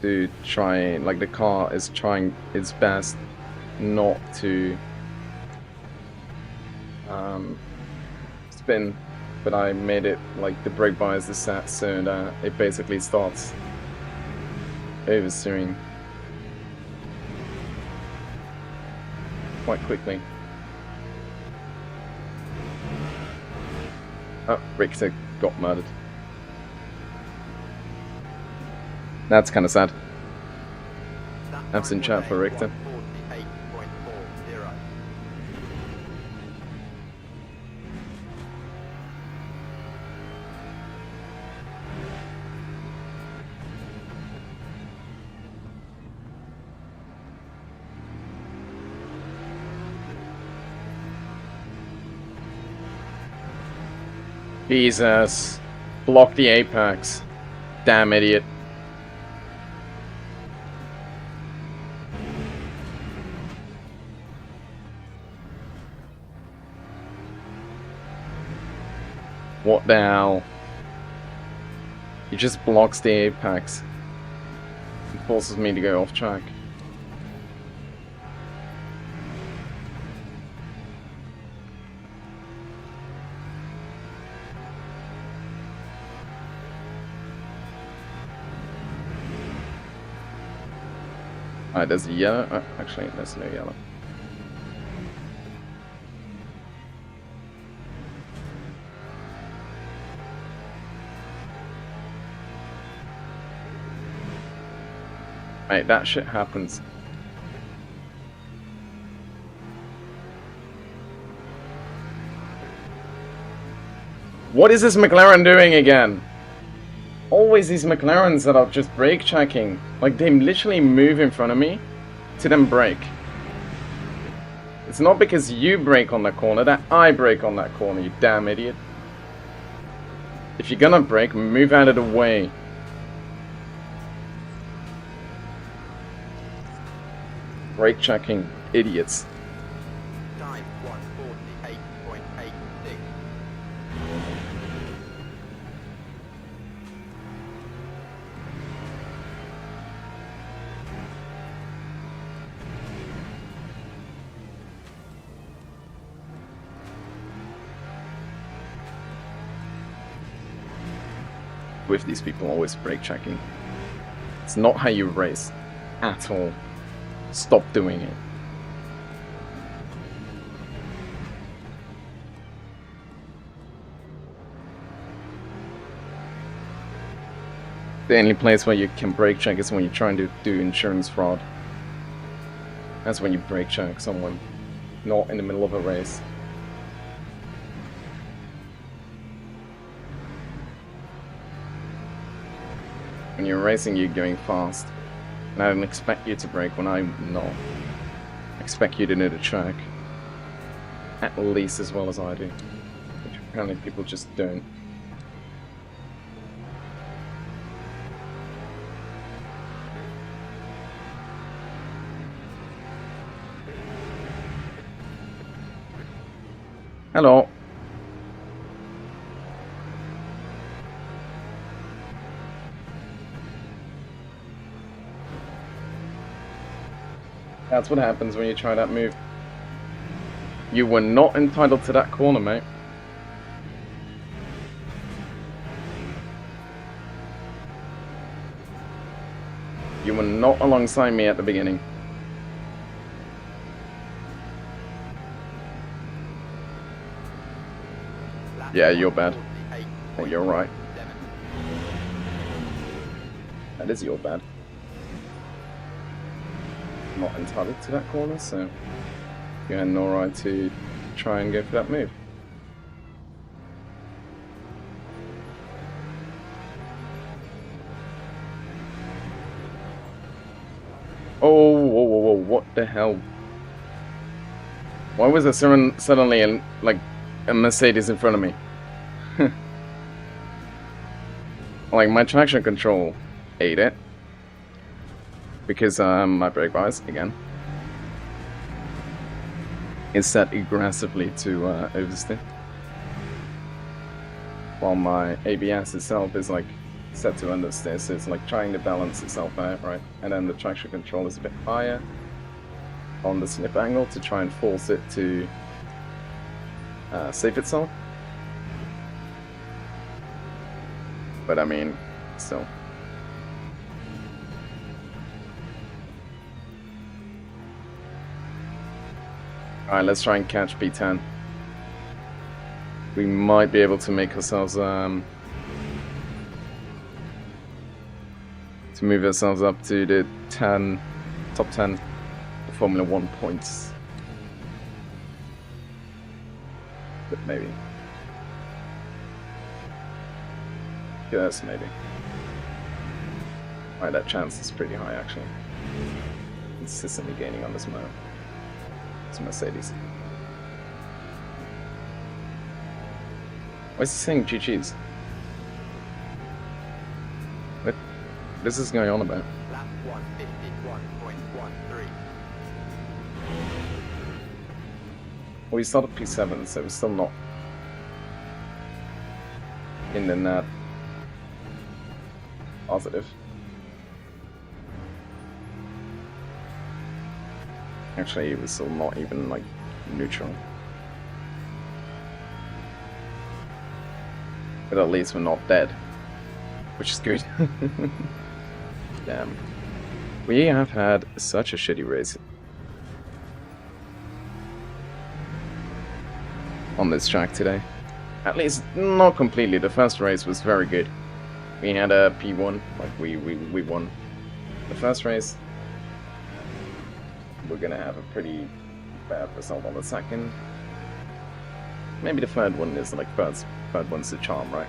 To try, like the car is trying its best not to spin, but I made it like the brake bias is set so that it basically starts oversteering quite quickly. Oh, Richter got murdered. That's kind of sad. Absent chat for Richter. Jesus. Block the apex. Damn idiot. What the hell? He just blocks the apex. It forces me to go off track. Alright, there's a yellow. Oh, actually, there's no yellow. Right, that shit happens. What is this McLaren doing again? Always these McLarens that are just brake checking. Like, they literally move in front of me to then brake. It's not because you brake on that corner that I brake on that corner, you damn idiot. If you're gonna brake, move out of the way. Brake checking idiots. Time 148.86. With these people always brake checking. It's not how you race at all. Stop doing it. The only place where you can brake check is when you're trying to do insurance fraud. That's when you brake check someone, not in the middle of a race. When you're racing, you're going fast. And I don't expect you to brake when I'm not. I expect you to know the track. At least as well as I do. Which apparently people just don't. Hello. That's what happens when you try that move. You were not entitled to that corner, mate. You were not alongside me at the beginning. Yeah, you're bad. Oh, you're right. That is your bad. Not entitled to that corner, so you had no right to try and go for that move. Oh, whoa, whoa, whoa, what the hell? Why was there suddenly like a Mercedes in front of me? Like, my traction control ate it. Because my brake bias, again, is set aggressively to oversteer. While my ABS itself is like set to understeer, so it's like trying to balance itself out, right? And then the traction control is a bit higher on the snip angle to try and force it to save itself. But I mean, still. Alright, let's try and catch P10. We might be able to make ourselves to move ourselves up to the top 10 Formula 1 points. But maybe. Yes, maybe. Alright, that chance is pretty high actually. Consistently gaining on this motor. It's a Mercedes. Why is he saying GG's? What is this going on about? Lap 151.13. Well, we started P7, so we're still not in the net positive. Actually, it was still not even like neutral. But at least we're not dead, which is good. Damn. We have had such a shitty race on this track today. At least not completely. The first race was very good. We had a P1, like we won the first race. We're gonna have a pretty bad result on the second. Maybe the third one is like third one's the charm, right?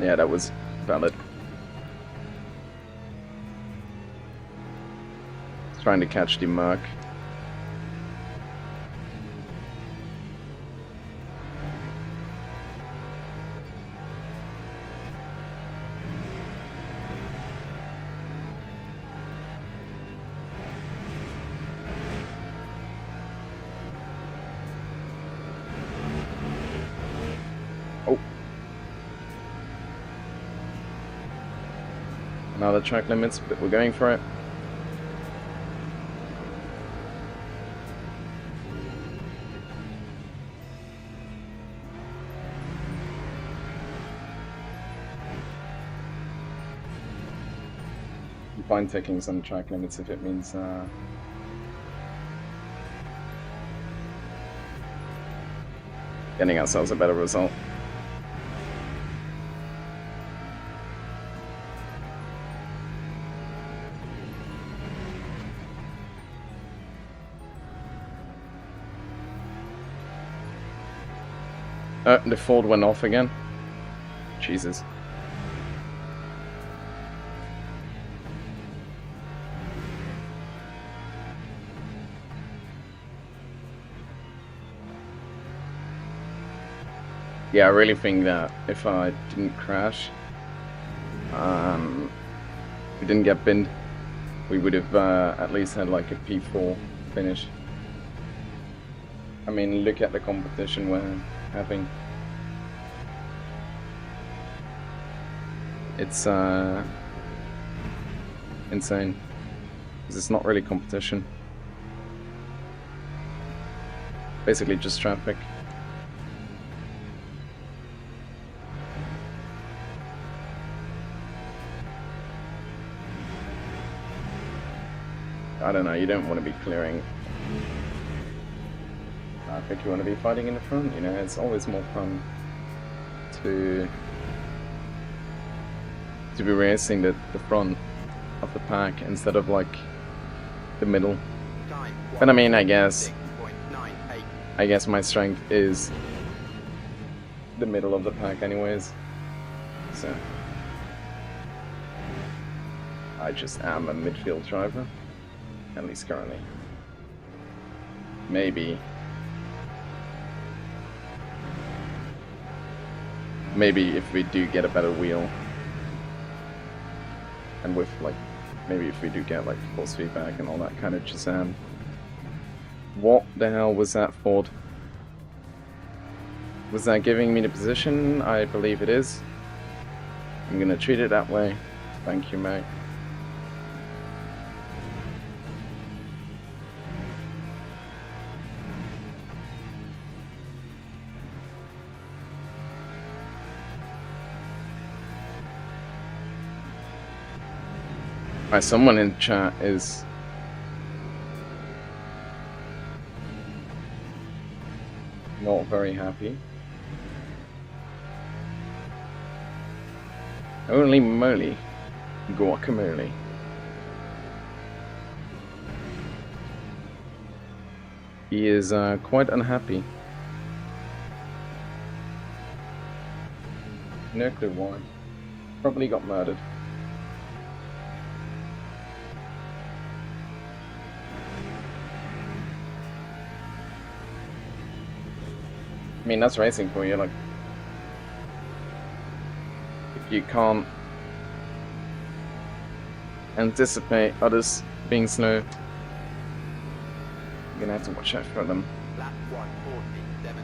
Yeah, that was valid. Trying to catch the Merc. Oh. Now the track limits, but we're going for it. Fine taking some track limits if it means getting ourselves a better result. The Ford went off again. Jesus. Yeah, I really think that if I didn't crash, we didn't get binned, we would have at least had like a P4 finish. I mean, look at the competition we're having. It's insane, because it's not really competition. Basically just traffic. I don't know, you don't want to be clearing traffic, you want to be fighting in the front, you know, it's always more fun to be racing the front of the pack instead of like the middle. But I mean, I guess my strength is the middle of the pack anyways, so I just am a midfield driver, at least currently. Maybe if we do get a better wheel, and with like, maybe if we do get like force feedback and all that kind of jazam. What the hell was that, Ford? Was that giving me the position? I believe it is. I'm gonna treat it that way. Thank you, mate. Alright, someone in chat is not very happy. Holy moly, guacamole. He is quite unhappy. No clue why. Probably got murdered. I mean, that's racing for you, like, if you can't anticipate others being slow, you're gonna have to watch out for them. Lap 147.27.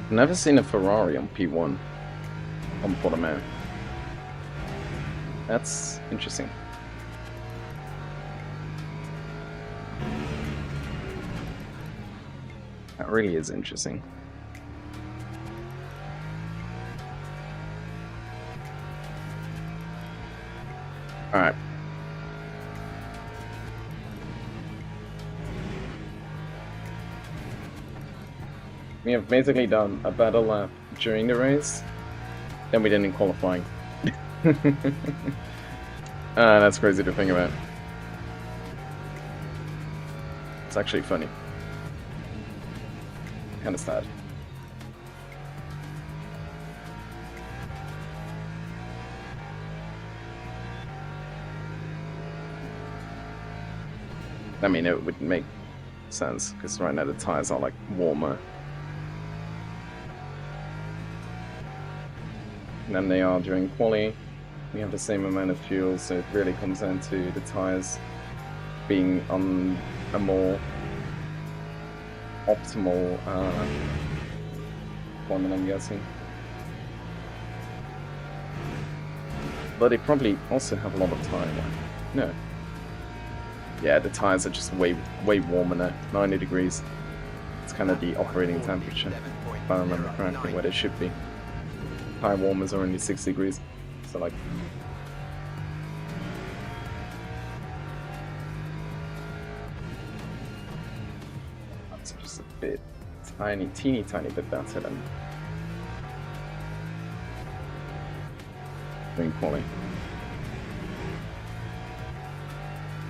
I've never seen a Ferrari on P1 on Portimao. That's interesting. That really is interesting. Alright. We have basically done a better lap during the race than we did in qualifying. That's crazy to think about. It's actually funny. Kinda sad. I mean, it would make sense, because right now the tires are like warmer than they are during quali. We have the same amount of fuel, so it really comes down to the tires being on a more optimal deployment, I'm guessing. But they probably also have a lot of tire life. No. Yeah, the tires are just way warmer now, 90 degrees. It's kind of the operating temperature, if I remember correctly, where they should be. Tire warmers are only 6 degrees, so like... That's just a bit, teeny tiny bit better than doing quali.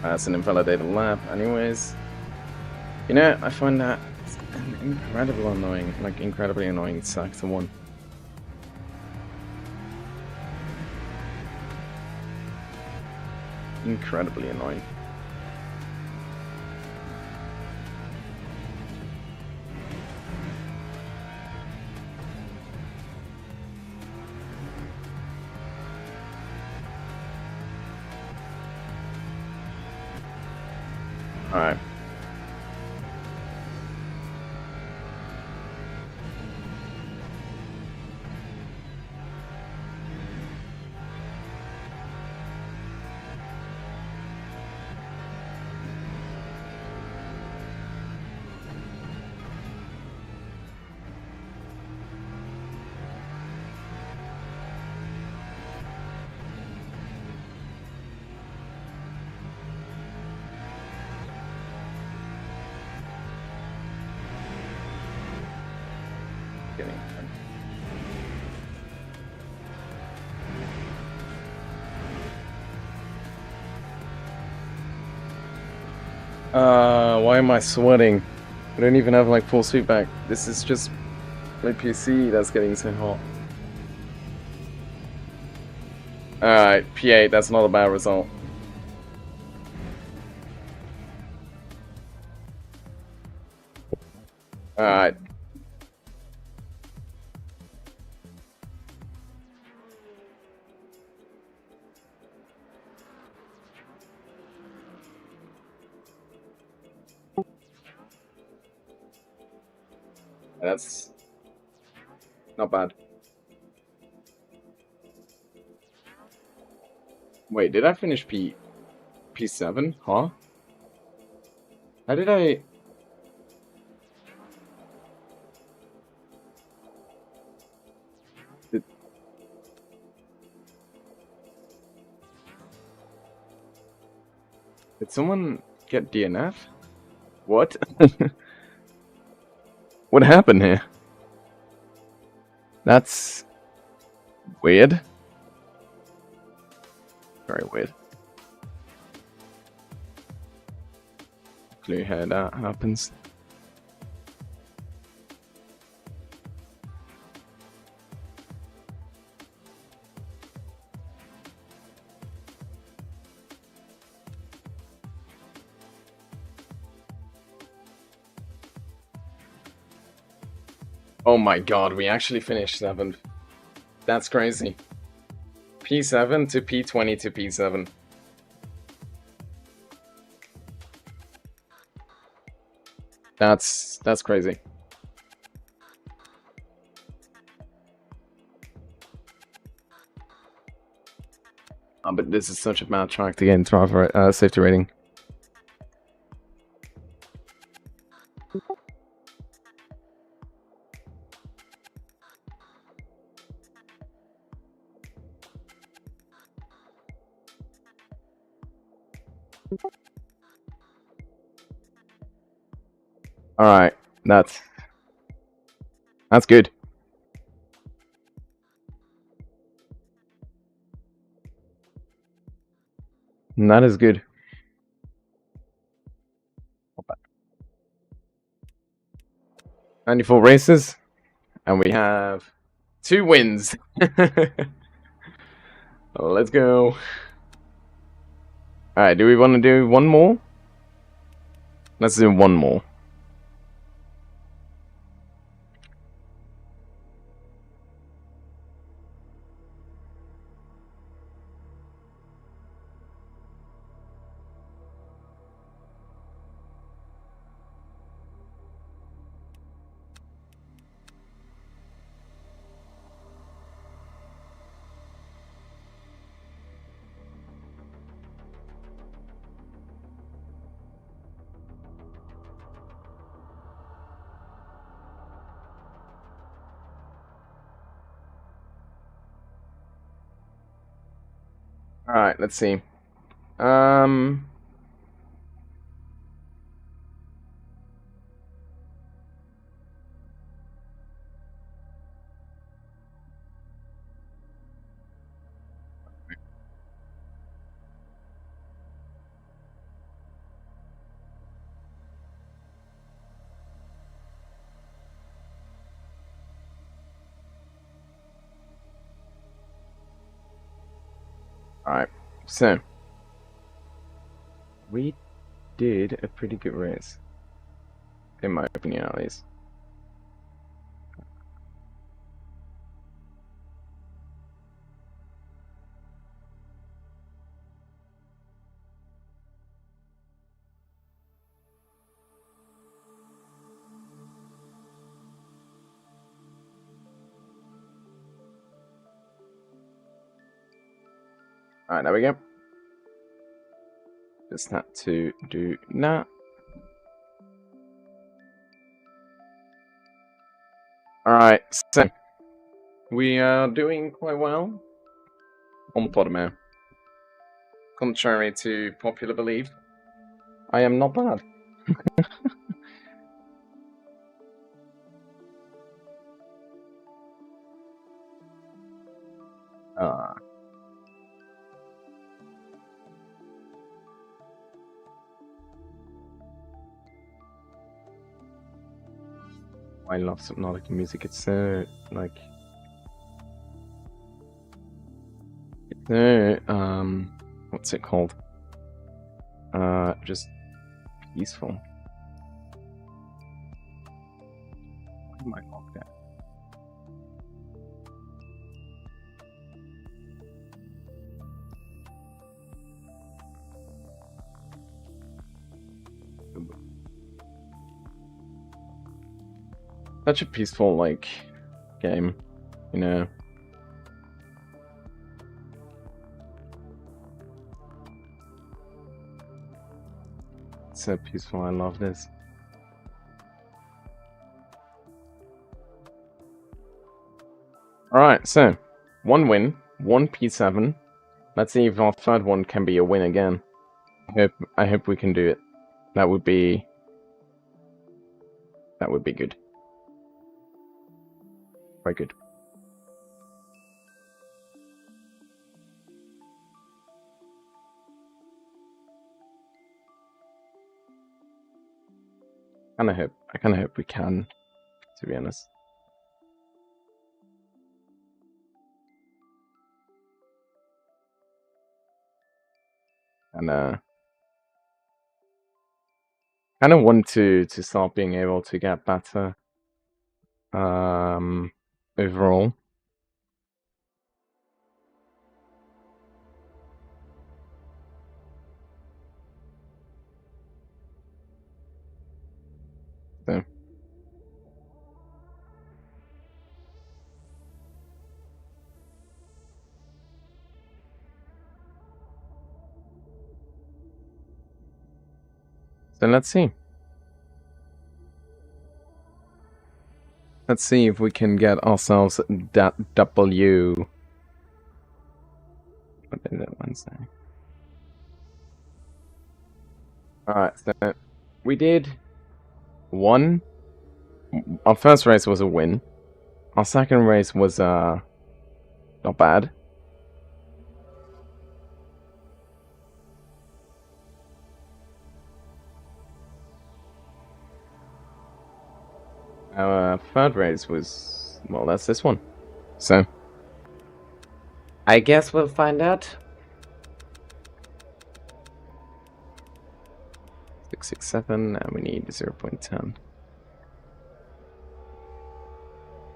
It's an invalidated lap anyways. You know, I find that an incredibly annoying sector one. Incredibly annoying. Alright. Getting why am I sweating? I don't even have like full feedback. This is just my PC that's getting so hot. Alright, P8, that's not a bad result. Alright. That's not bad. Wait, did I finish P7? Huh? How did I... Did someone get DNF? What? What happened here? That's... weird. Very weird. Clue how that happens. Oh my god, we actually finished 7th. That's crazy. P7 to P20 to P7. That's crazy. Oh, but this is such a bad track to get into our safety rating. Alright, that's good. And that is good. 94 races, and we have 2 wins. Let's go. Alright, do we want to do one more? Let's do one more. Alright, let's see. Alright, so we did a pretty good race. In my opinion, at least. Alright, there we go. Just had to do that. Alright, so we are doing quite well on Podimo. Contrary to popular belief, I am not bad. I love Subnautica music. It's so like what's it called? Just peaceful. I might lock that. Such a peaceful like game, you know. It's so peaceful. I love this. Alright, so 1 win, 1 P7. Let's see if our third one can be a win again. I hope we can do it. That would be good. Quite good. I kinda hope we can, to be honest. And kind of want to start being able to get better overall. So let's see. Let's see if we can get ourselves that W. What is it, Wednesday? Alright, so we did 1. Our first race was a win. Our second race was not bad. Our third race was, well, that's this one. So I guess we'll find out. 667, and we need 0.10.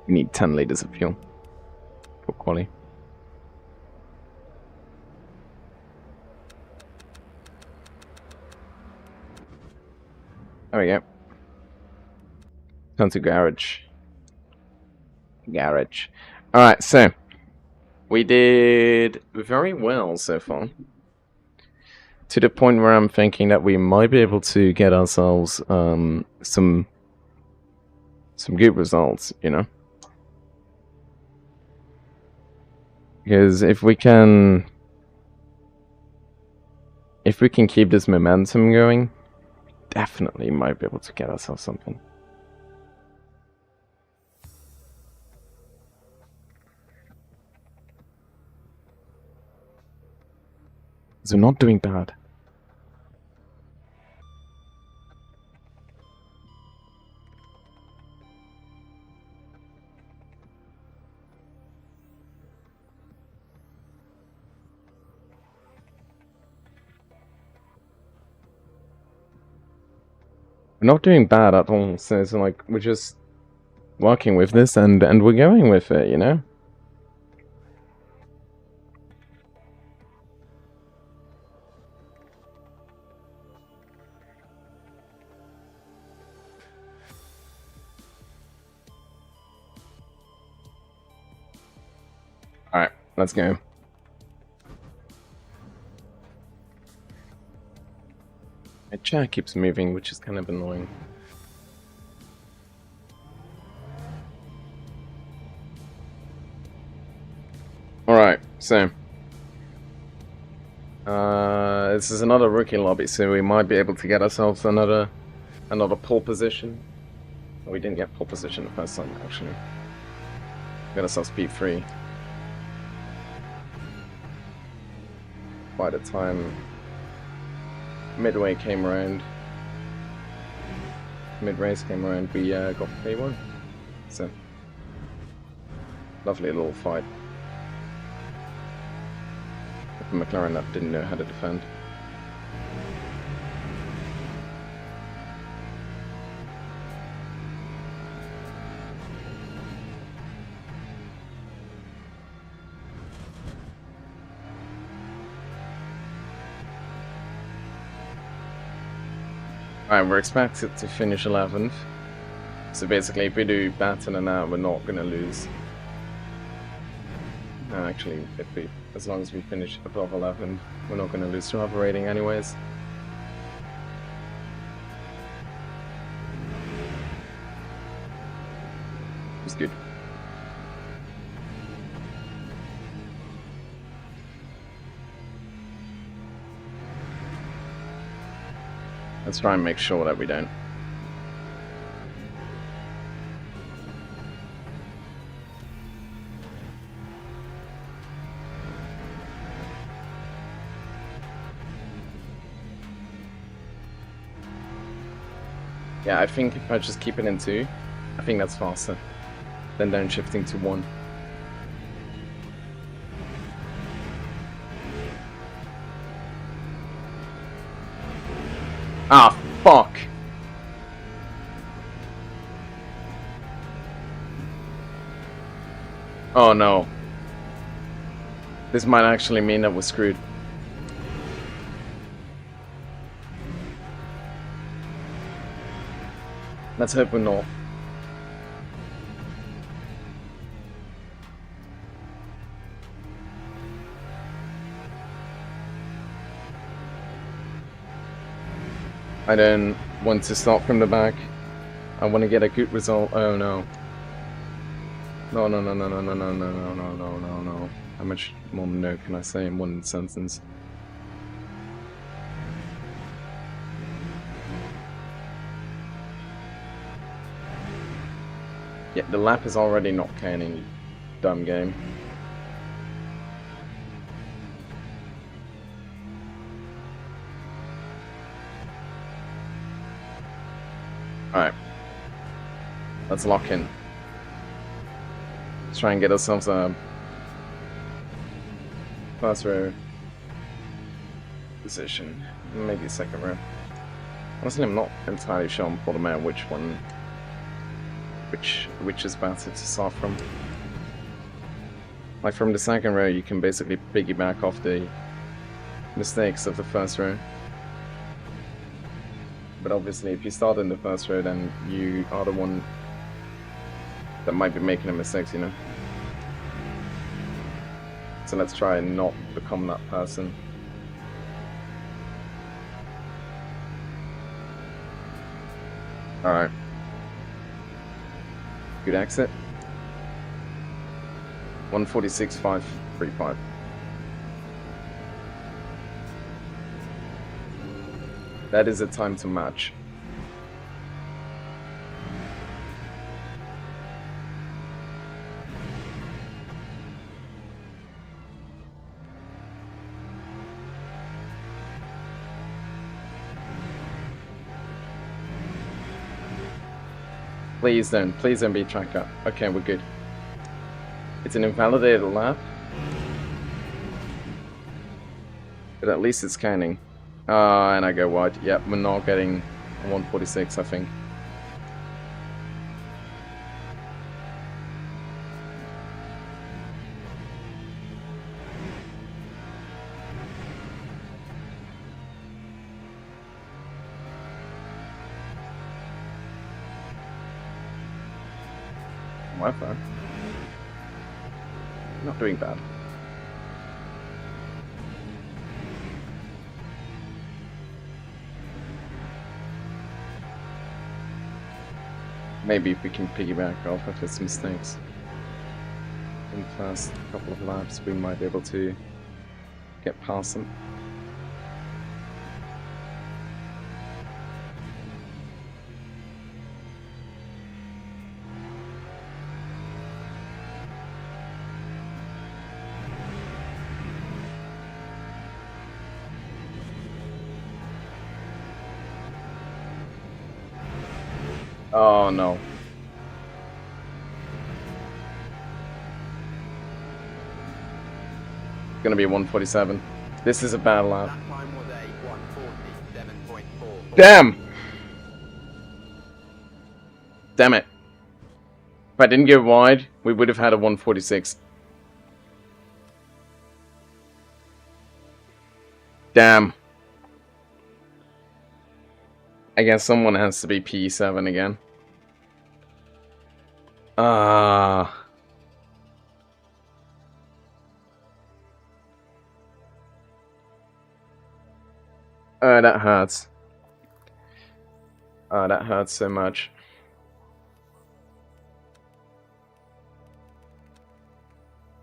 We need 10 liters of fuel for quali. There we go. Come to garage. Alright, so we did very well so far. To the point where I'm thinking that we might be able to get ourselves some good results, you know? Because if we can keep this momentum going, definitely might be able to get ourselves something. So not doing bad. We're not doing bad at all, so it's like we're just working with this and we're going with it, you know? Alright, let's go. My chair keeps moving, which is kind of annoying. Alright, so this is another rookie lobby, so we might be able to get ourselves another pole position. We didn't get pole position the first time, actually. Got ourselves P3. By the time midway came around, mid-race came around, we got P1. So, lovely little fight. McLaren that didn't know how to defend. Alright, we're expected to finish 11th. So basically, if we do better than that, we're not going to lose. Actually, as long as we finish above 11, we're not going to lose driver rating anyways. It's good. Let's try and make sure that we don't. Yeah, I think if I just keep it in 2, I think that's faster than downshifting to 1. Ah, fuck! Oh no. This might actually mean that we're screwed. Let's hope we're not. I don't want to start from the back. I want to get a good result. Oh no. No, no, no, no, no, no, no, no, no, no, no, no, no. How much more no can I say in one sentence? Yeah, the lap is already not counting, dumb game. Alright. Let's lock in. Let's try and get ourselves a first row position. Maybe second row. Honestly, I'm not entirely sure on bottom out which one which is better to start from. Like from the second row you can basically piggyback off the mistakes of the first row. But obviously if you start in the first row then you are the one that might be making the mistakes, you know. So let's try and not become that person. Alright. Good exit. 146.535. That is a time to match. Please don't be tracker. Okay, we're good. It's an invalidated lap. But at least it's counting. And I go wide. Yep, we're not getting 146, I think. Wi-Fi. Not doing bad. Maybe if we can piggyback off of his mistakes in the first couple of laps, we might be able to get past them. Oh no. It's gonna be 147. This is a bad lap. That time was a 147.4. Damn! Damn it. If I didn't go wide, we would have had a 146. Damn. I guess someone has to be P7 again. Ah. Oh, that hurts. Oh, that hurts so much.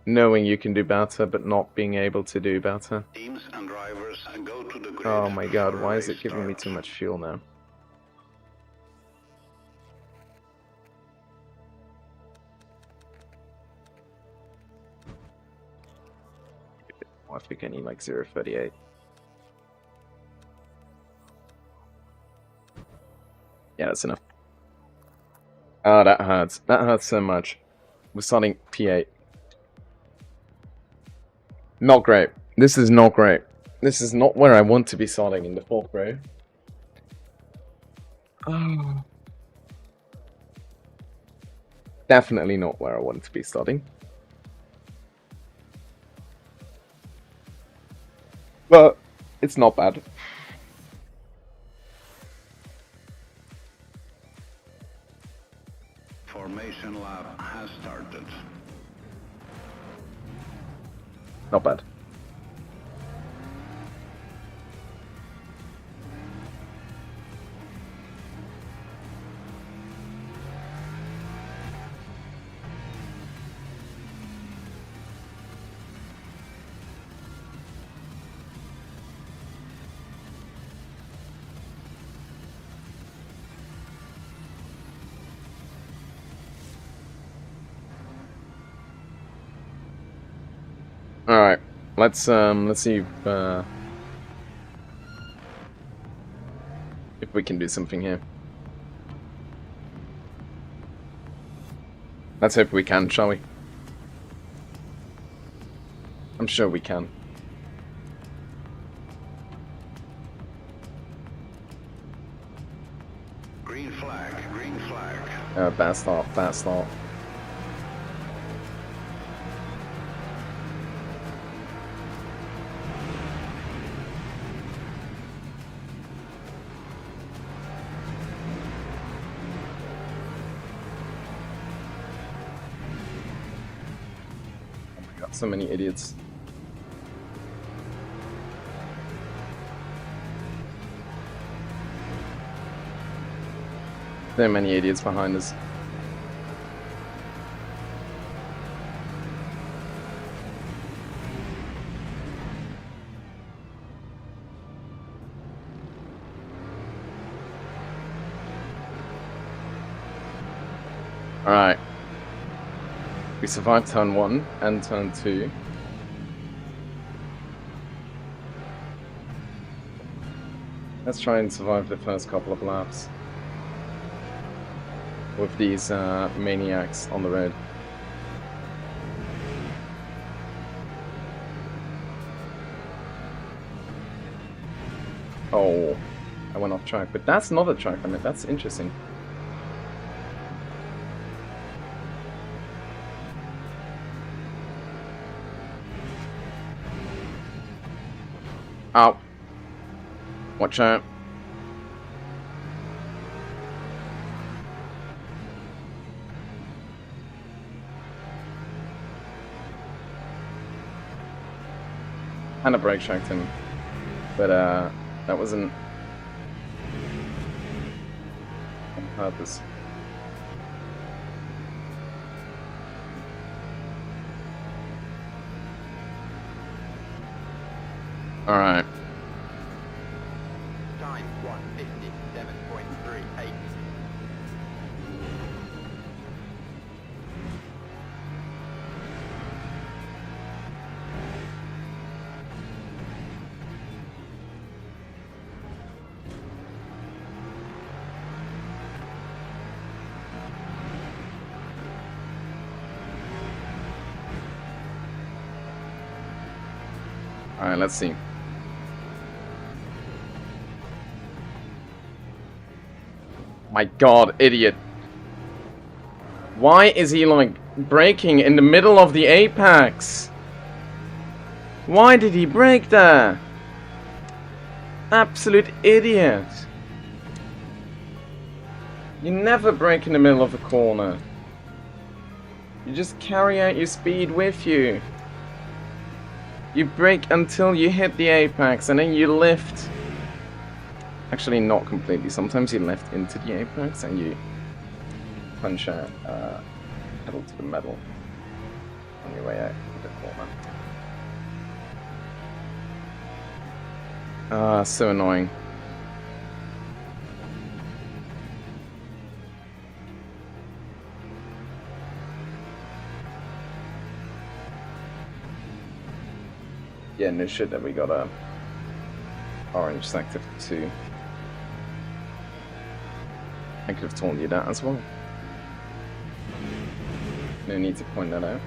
Knowing you can do better, but not being able to do better. Teams and drivers go to the grid. Oh my god, before why is race it giving me starts. too much fuel now? I think I need like 0.38. Yeah, that's enough. Oh, that hurts. That hurts so much. We're starting P8. Not great. This is not great. This is not where I want to be starting in the 4th row. Oh. Definitely not where I want to be starting. But it's not bad. Formation lap has started. Not bad. All right, let's see if we can do something here. Let's hope we can, shall we? I'm sure we can. Green flag, green flag. Bad start, bad start. So many idiots. There are many idiots behind us. Alright. We survived turn 1 and turn 2. Let's try and survive the first couple of laps with these maniacs on the road. Oh, I went off track, but that's not a track limit. That's interesting. Ow. Watch out. And a brake tracked him. But that wasn't on purpose. Alright. Time 157.38. Alright, let's see. My god, idiot. Why is he, like, braking in the middle of the apex? Why did he brake there? Absolute idiot. You never brake in the middle of a corner. You just carry out your speed with you. You brake until you hit the apex and then you lift. Actually, not completely. Sometimes you lift into the apex and you punch out pedal to the metal on your way out of the corner. Ah, so annoying. Yeah, no shit that we got a orange sector 2. I could have told you that as well. No need to point that out.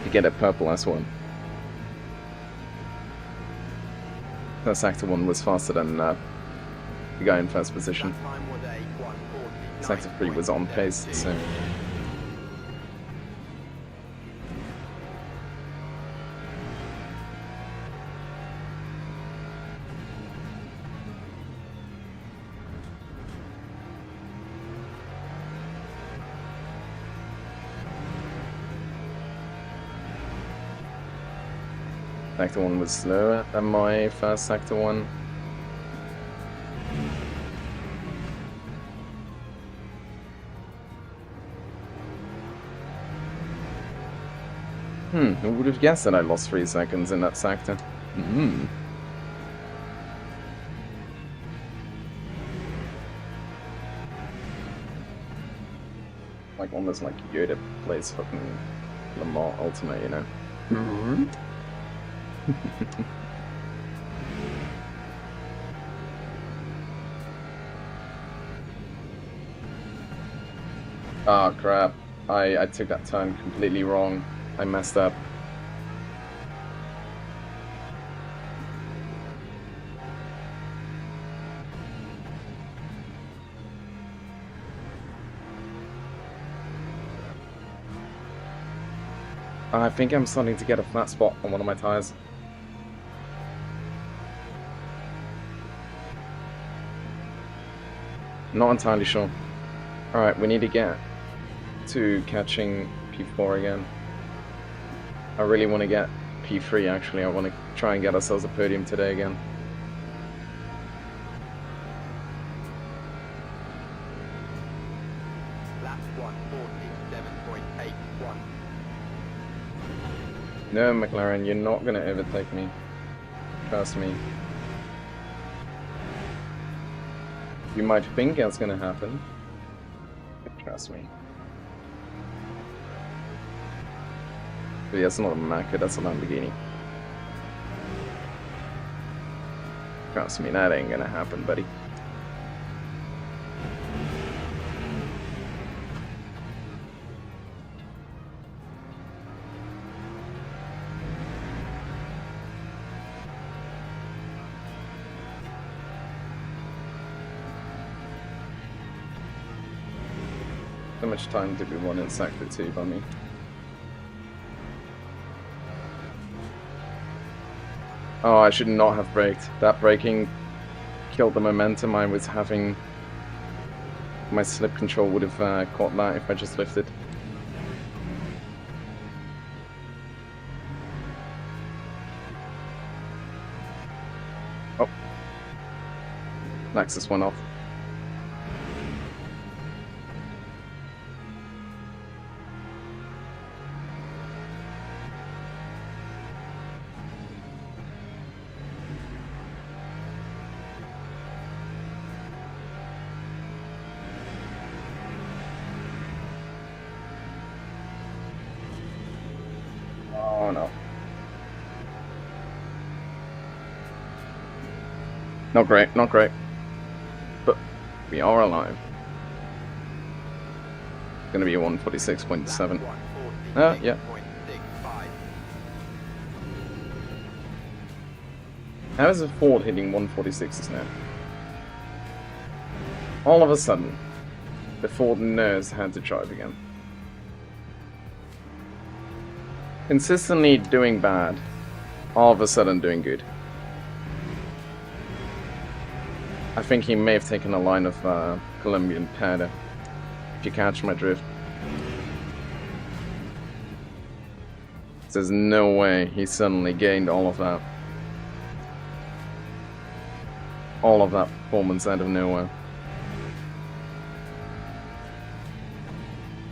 To get a purple S1. That sector 1 was faster than the guy in first position. That time was a 1:49.77. Sector 3 was on pace, so... Sector 1 was slower than my first Sector 1. Who would have guessed that I lost 3 seconds in that sector? Like almost like Yoda plays fucking Lamar Ultimate, you know? Oh crap, I took that turn completely wrong. I messed up. I think I'm starting to get a flat spot on one of my tires. Not entirely sure. Alright, we need to get to catching P4 again. I really want to get P3 actually. I want to try and get ourselves a podium today again. Lap 1:47.81. No, McLaren, you're not going to overtake me. Trust me. You might think that's going to happen, but trust me. But yeah, that's not a Macca, that's a Lamborghini. Trust me, that ain't going to happen, buddy. How much time did we want in Sector 2 by me? Oh, I should not have braked. That braking killed the momentum I was having. My slip control would have caught that if I just lifted. Oh. Nexus went off. Oh no. Not great, not great. But we are alive. It's gonna be a 146.7. Yeah. How is a Ford hitting 146s now? All of a sudden, the Ford knows how to drive again. Consistently doing bad, all of a sudden doing good. I think he may have taken a line of Colombian powder, if you catch my drift. There's no way he suddenly gained all of that. All of that performance out of nowhere.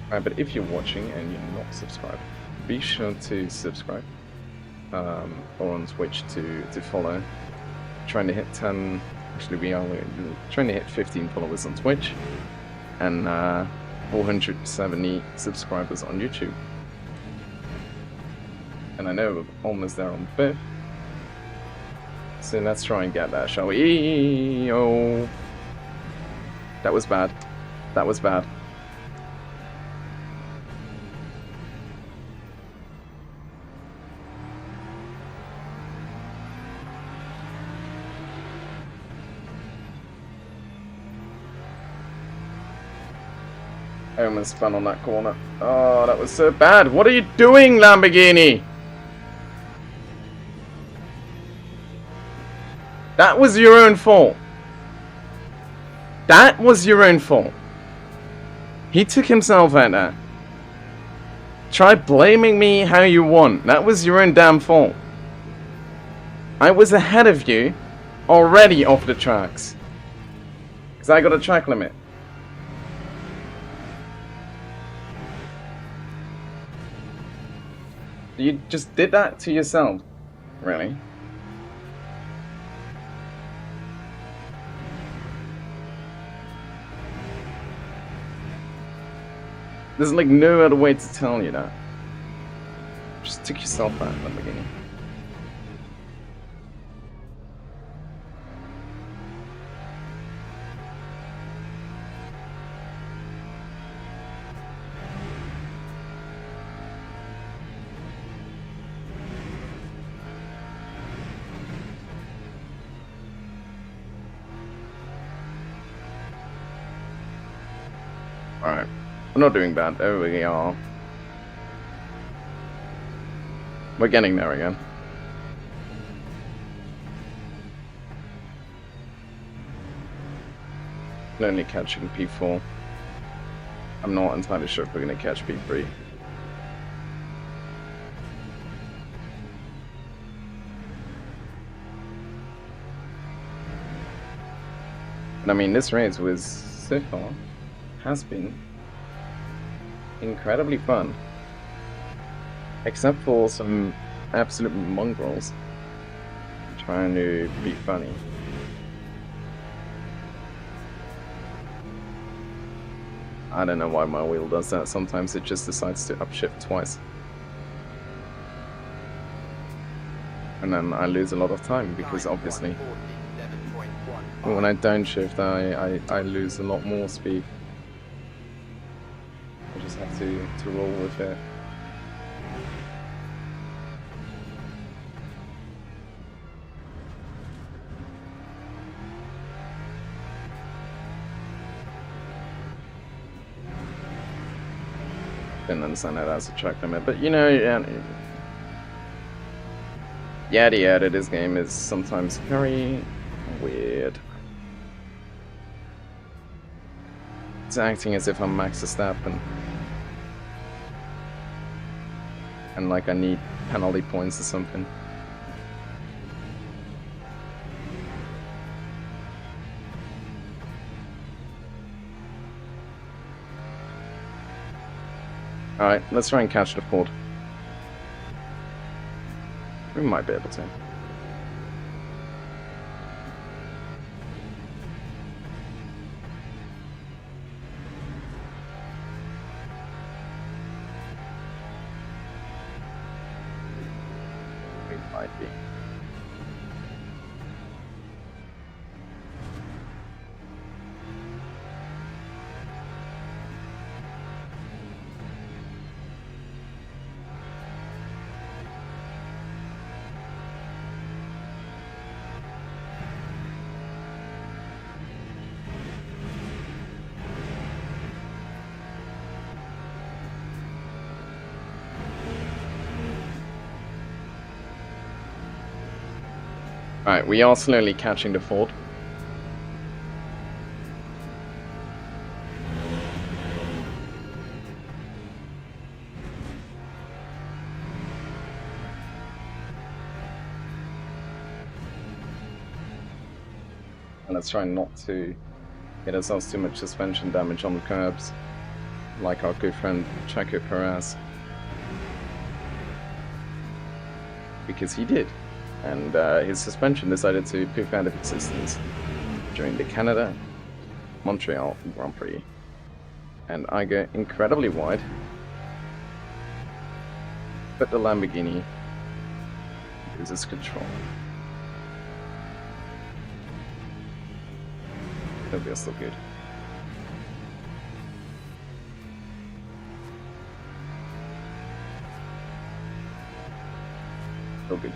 Alright, but if you're watching and you're not subscribed, be sure to subscribe. Or on Twitch to follow. Trying to hit 10... Actually, we are trying to hit 15 followers on Twitch. And 470 subscribers on YouTube. And I know we're almost there on both. So let's try and get that, shall we? Oh, that was bad. That was bad. I almost spun on that corner. Oh, that was so bad. What are you doing, Lamborghini? That was your own fault. That was your own fault. He took himself out there. Try blaming me how you want. That was your own damn fault. I was ahead of you already off the tracks. Because I got a track limit. You just did that to yourself. Really? There's like no other way to tell you that. Just took yourself out at the beginning. Alright. We're not doing bad. There we are. We're getting there again. Only catching P4. I'm not entirely sure if we're going to catch P3. And I mean, this race was, so far, has been incredibly fun. Except for some absolute mongrels trying to be funny. I don't know why my wheel does that. Sometimes it just decides to upshift twice. And then I lose a lot of time because obviously when I downshift I lose a lot more speed. I just have to roll with it. didn't understand how that's a track limit, but you know, yada yada, this game is sometimes very weird. It's acting as if I'm Max Verstappen. And like I need penalty points or something. Alright, let's try and catch the Ford. We might be able to. We might be. Alright, we are slowly catching the Ford. And let's try not to get ourselves too much suspension damage on the curbs, like our good friend Checo Perez. Because he did. And his suspension decided to poof out of existence during the Canada Montreal Grand Prix. And I go incredibly wide, but the Lamborghini loses control. But we are still good. Still good.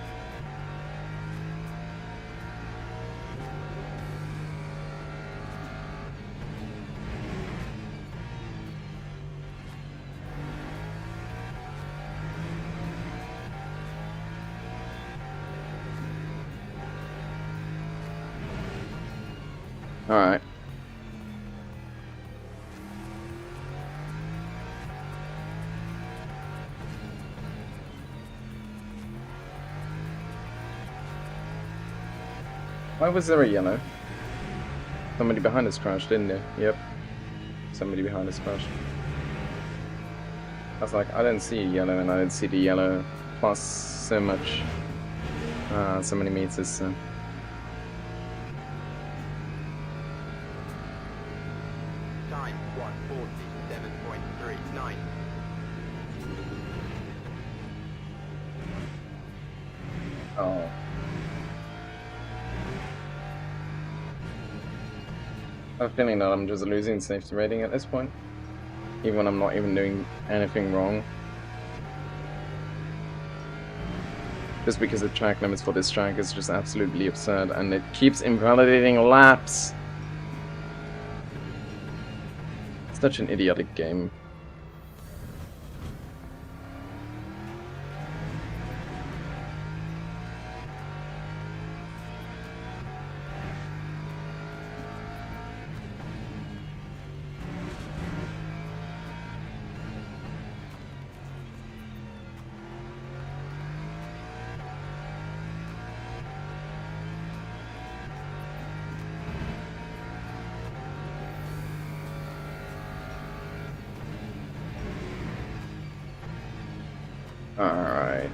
Alright. Why was there a yellow? Somebody behind us crashed, didn't there? Yep. Somebody behind us crashed. I was like, I don't see a yellow, and I don't see the yellow plus so much, so many meters, so. Time 1:47.39. Oh. I have a feeling that I'm just losing safety rating at this point, even when I'm not even doing anything wrong. Just because the track limits for this track is just absolutely absurd, and it keeps invalidating laps. It's such an idiotic game. Alright.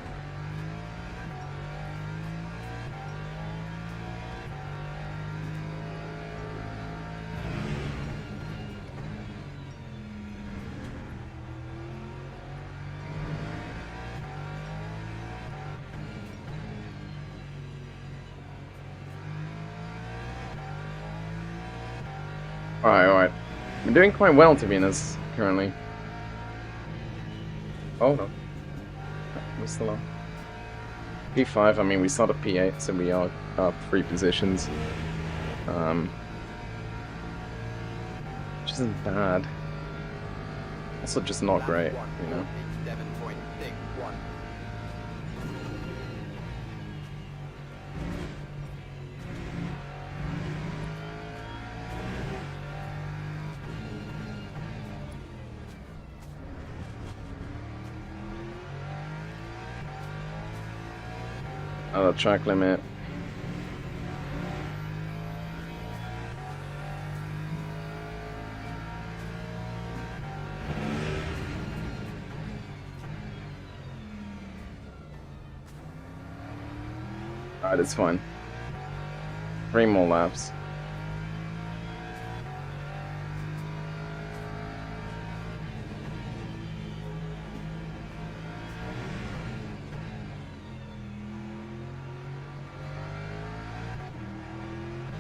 Alright. We're doing quite well, to be honest, currently. Oh no. We're still on. P5, I mean, we started P8, so we are up 3 positions. Which isn't bad. Also just not great, you know. 7.61. Another track limit. Alright, it's fine. 3 more laps.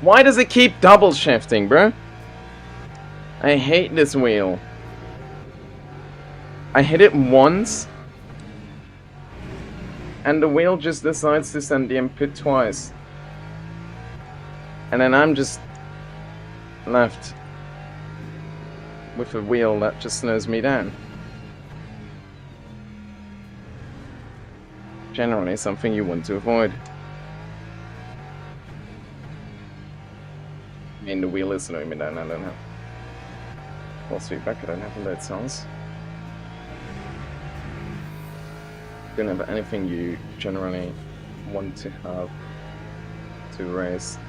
Why does it keep double shifting, bro? I hate this wheel. I hit it once, and the wheel just decides to send the input twice. And then I'm just left with a wheel that just slows me down. Generally something you want to avoid. I mean, the wheel is slowing me down. I don't have force feedback, I don't have load cells. Don't have anything you generally want to have to race.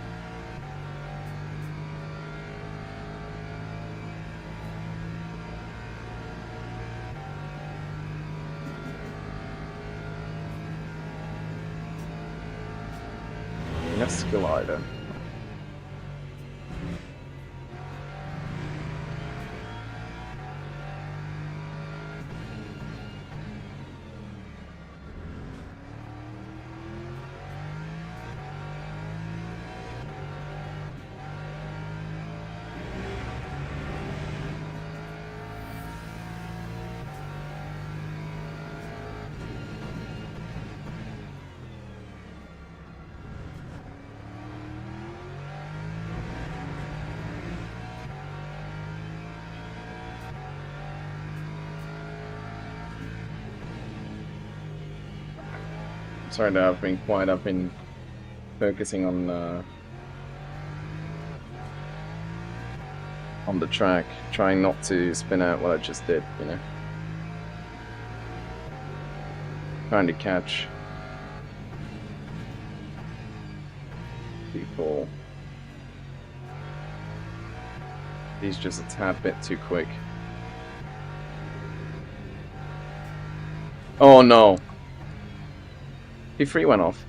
Yes, glider. Sorry that I've been quiet. I've been focusing on the track, trying not to spin out what I just did, you know. Trying to catch people. He's just a tad bit too quick. Oh no! P3 went off.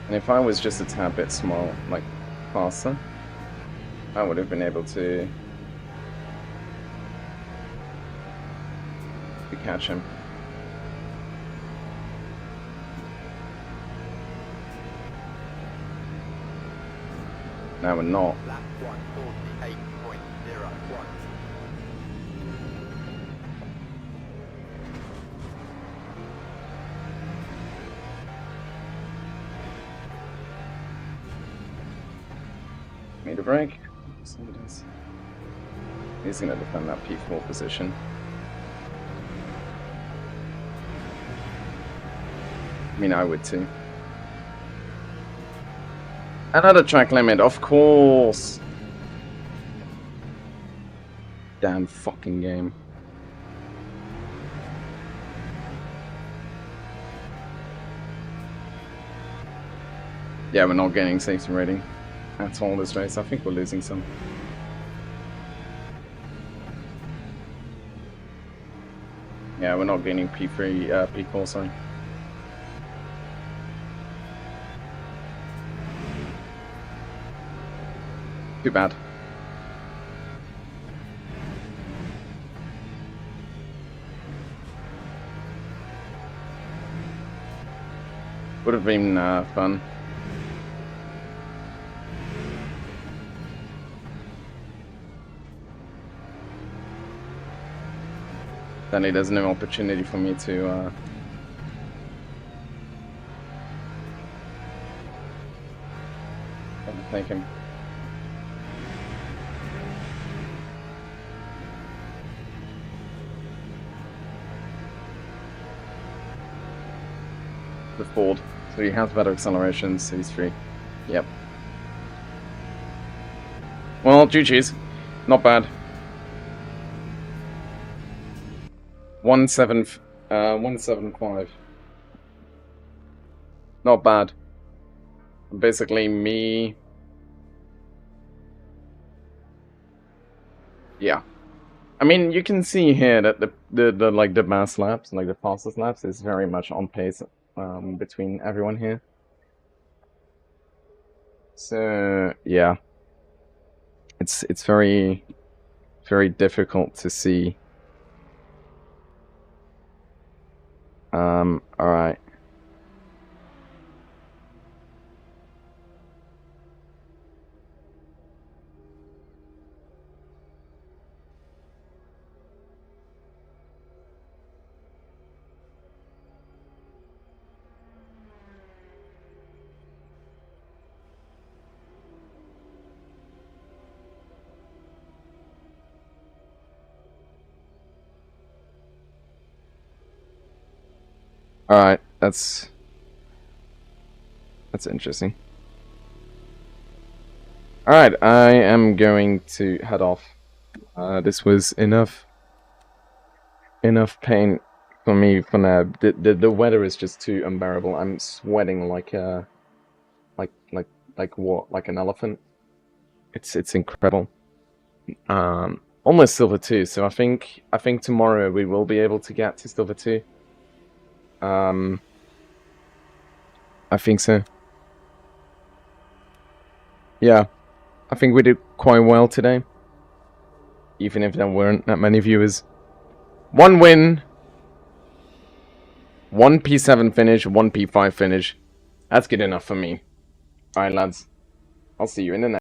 And if I was just a tad bit small, like faster, I would have been able to catch him. Now we're not. Lap 1:48.01. Need a break. He's gonna defend that P4 position. I mean, I would too. Another track limit, of course. Damn fucking game. Yeah, we're not getting safety rating at all this race. I think we're losing some. Yeah, we're not gaining P3, P4, sorry. Too bad. Would have been fun. Then there's no opportunity for me to take him. The Ford. So he has better acceleration, so he's free. Yep. Well, GG's. Not bad. 175. Not bad. Basically me. Yeah. I mean, you can see here that the like the mass laps, like the fastest laps, is very much on pace between everyone here. So yeah, it's very difficult to see. All right. All right, that's interesting. All right, I am going to head off. This was enough pain for me for now. The weather is just too unbearable. I'm sweating like what? Like an elephant. It's incredible. Almost silver 2. So I think tomorrow we will be able to get to silver 2. I think so. Yeah, I think we did quite well today, even if there weren't that many viewers. 1 win, 1 P7 finish, 1 P5 finish. That's good enough for me. Alright, lads. I'll see you in the next.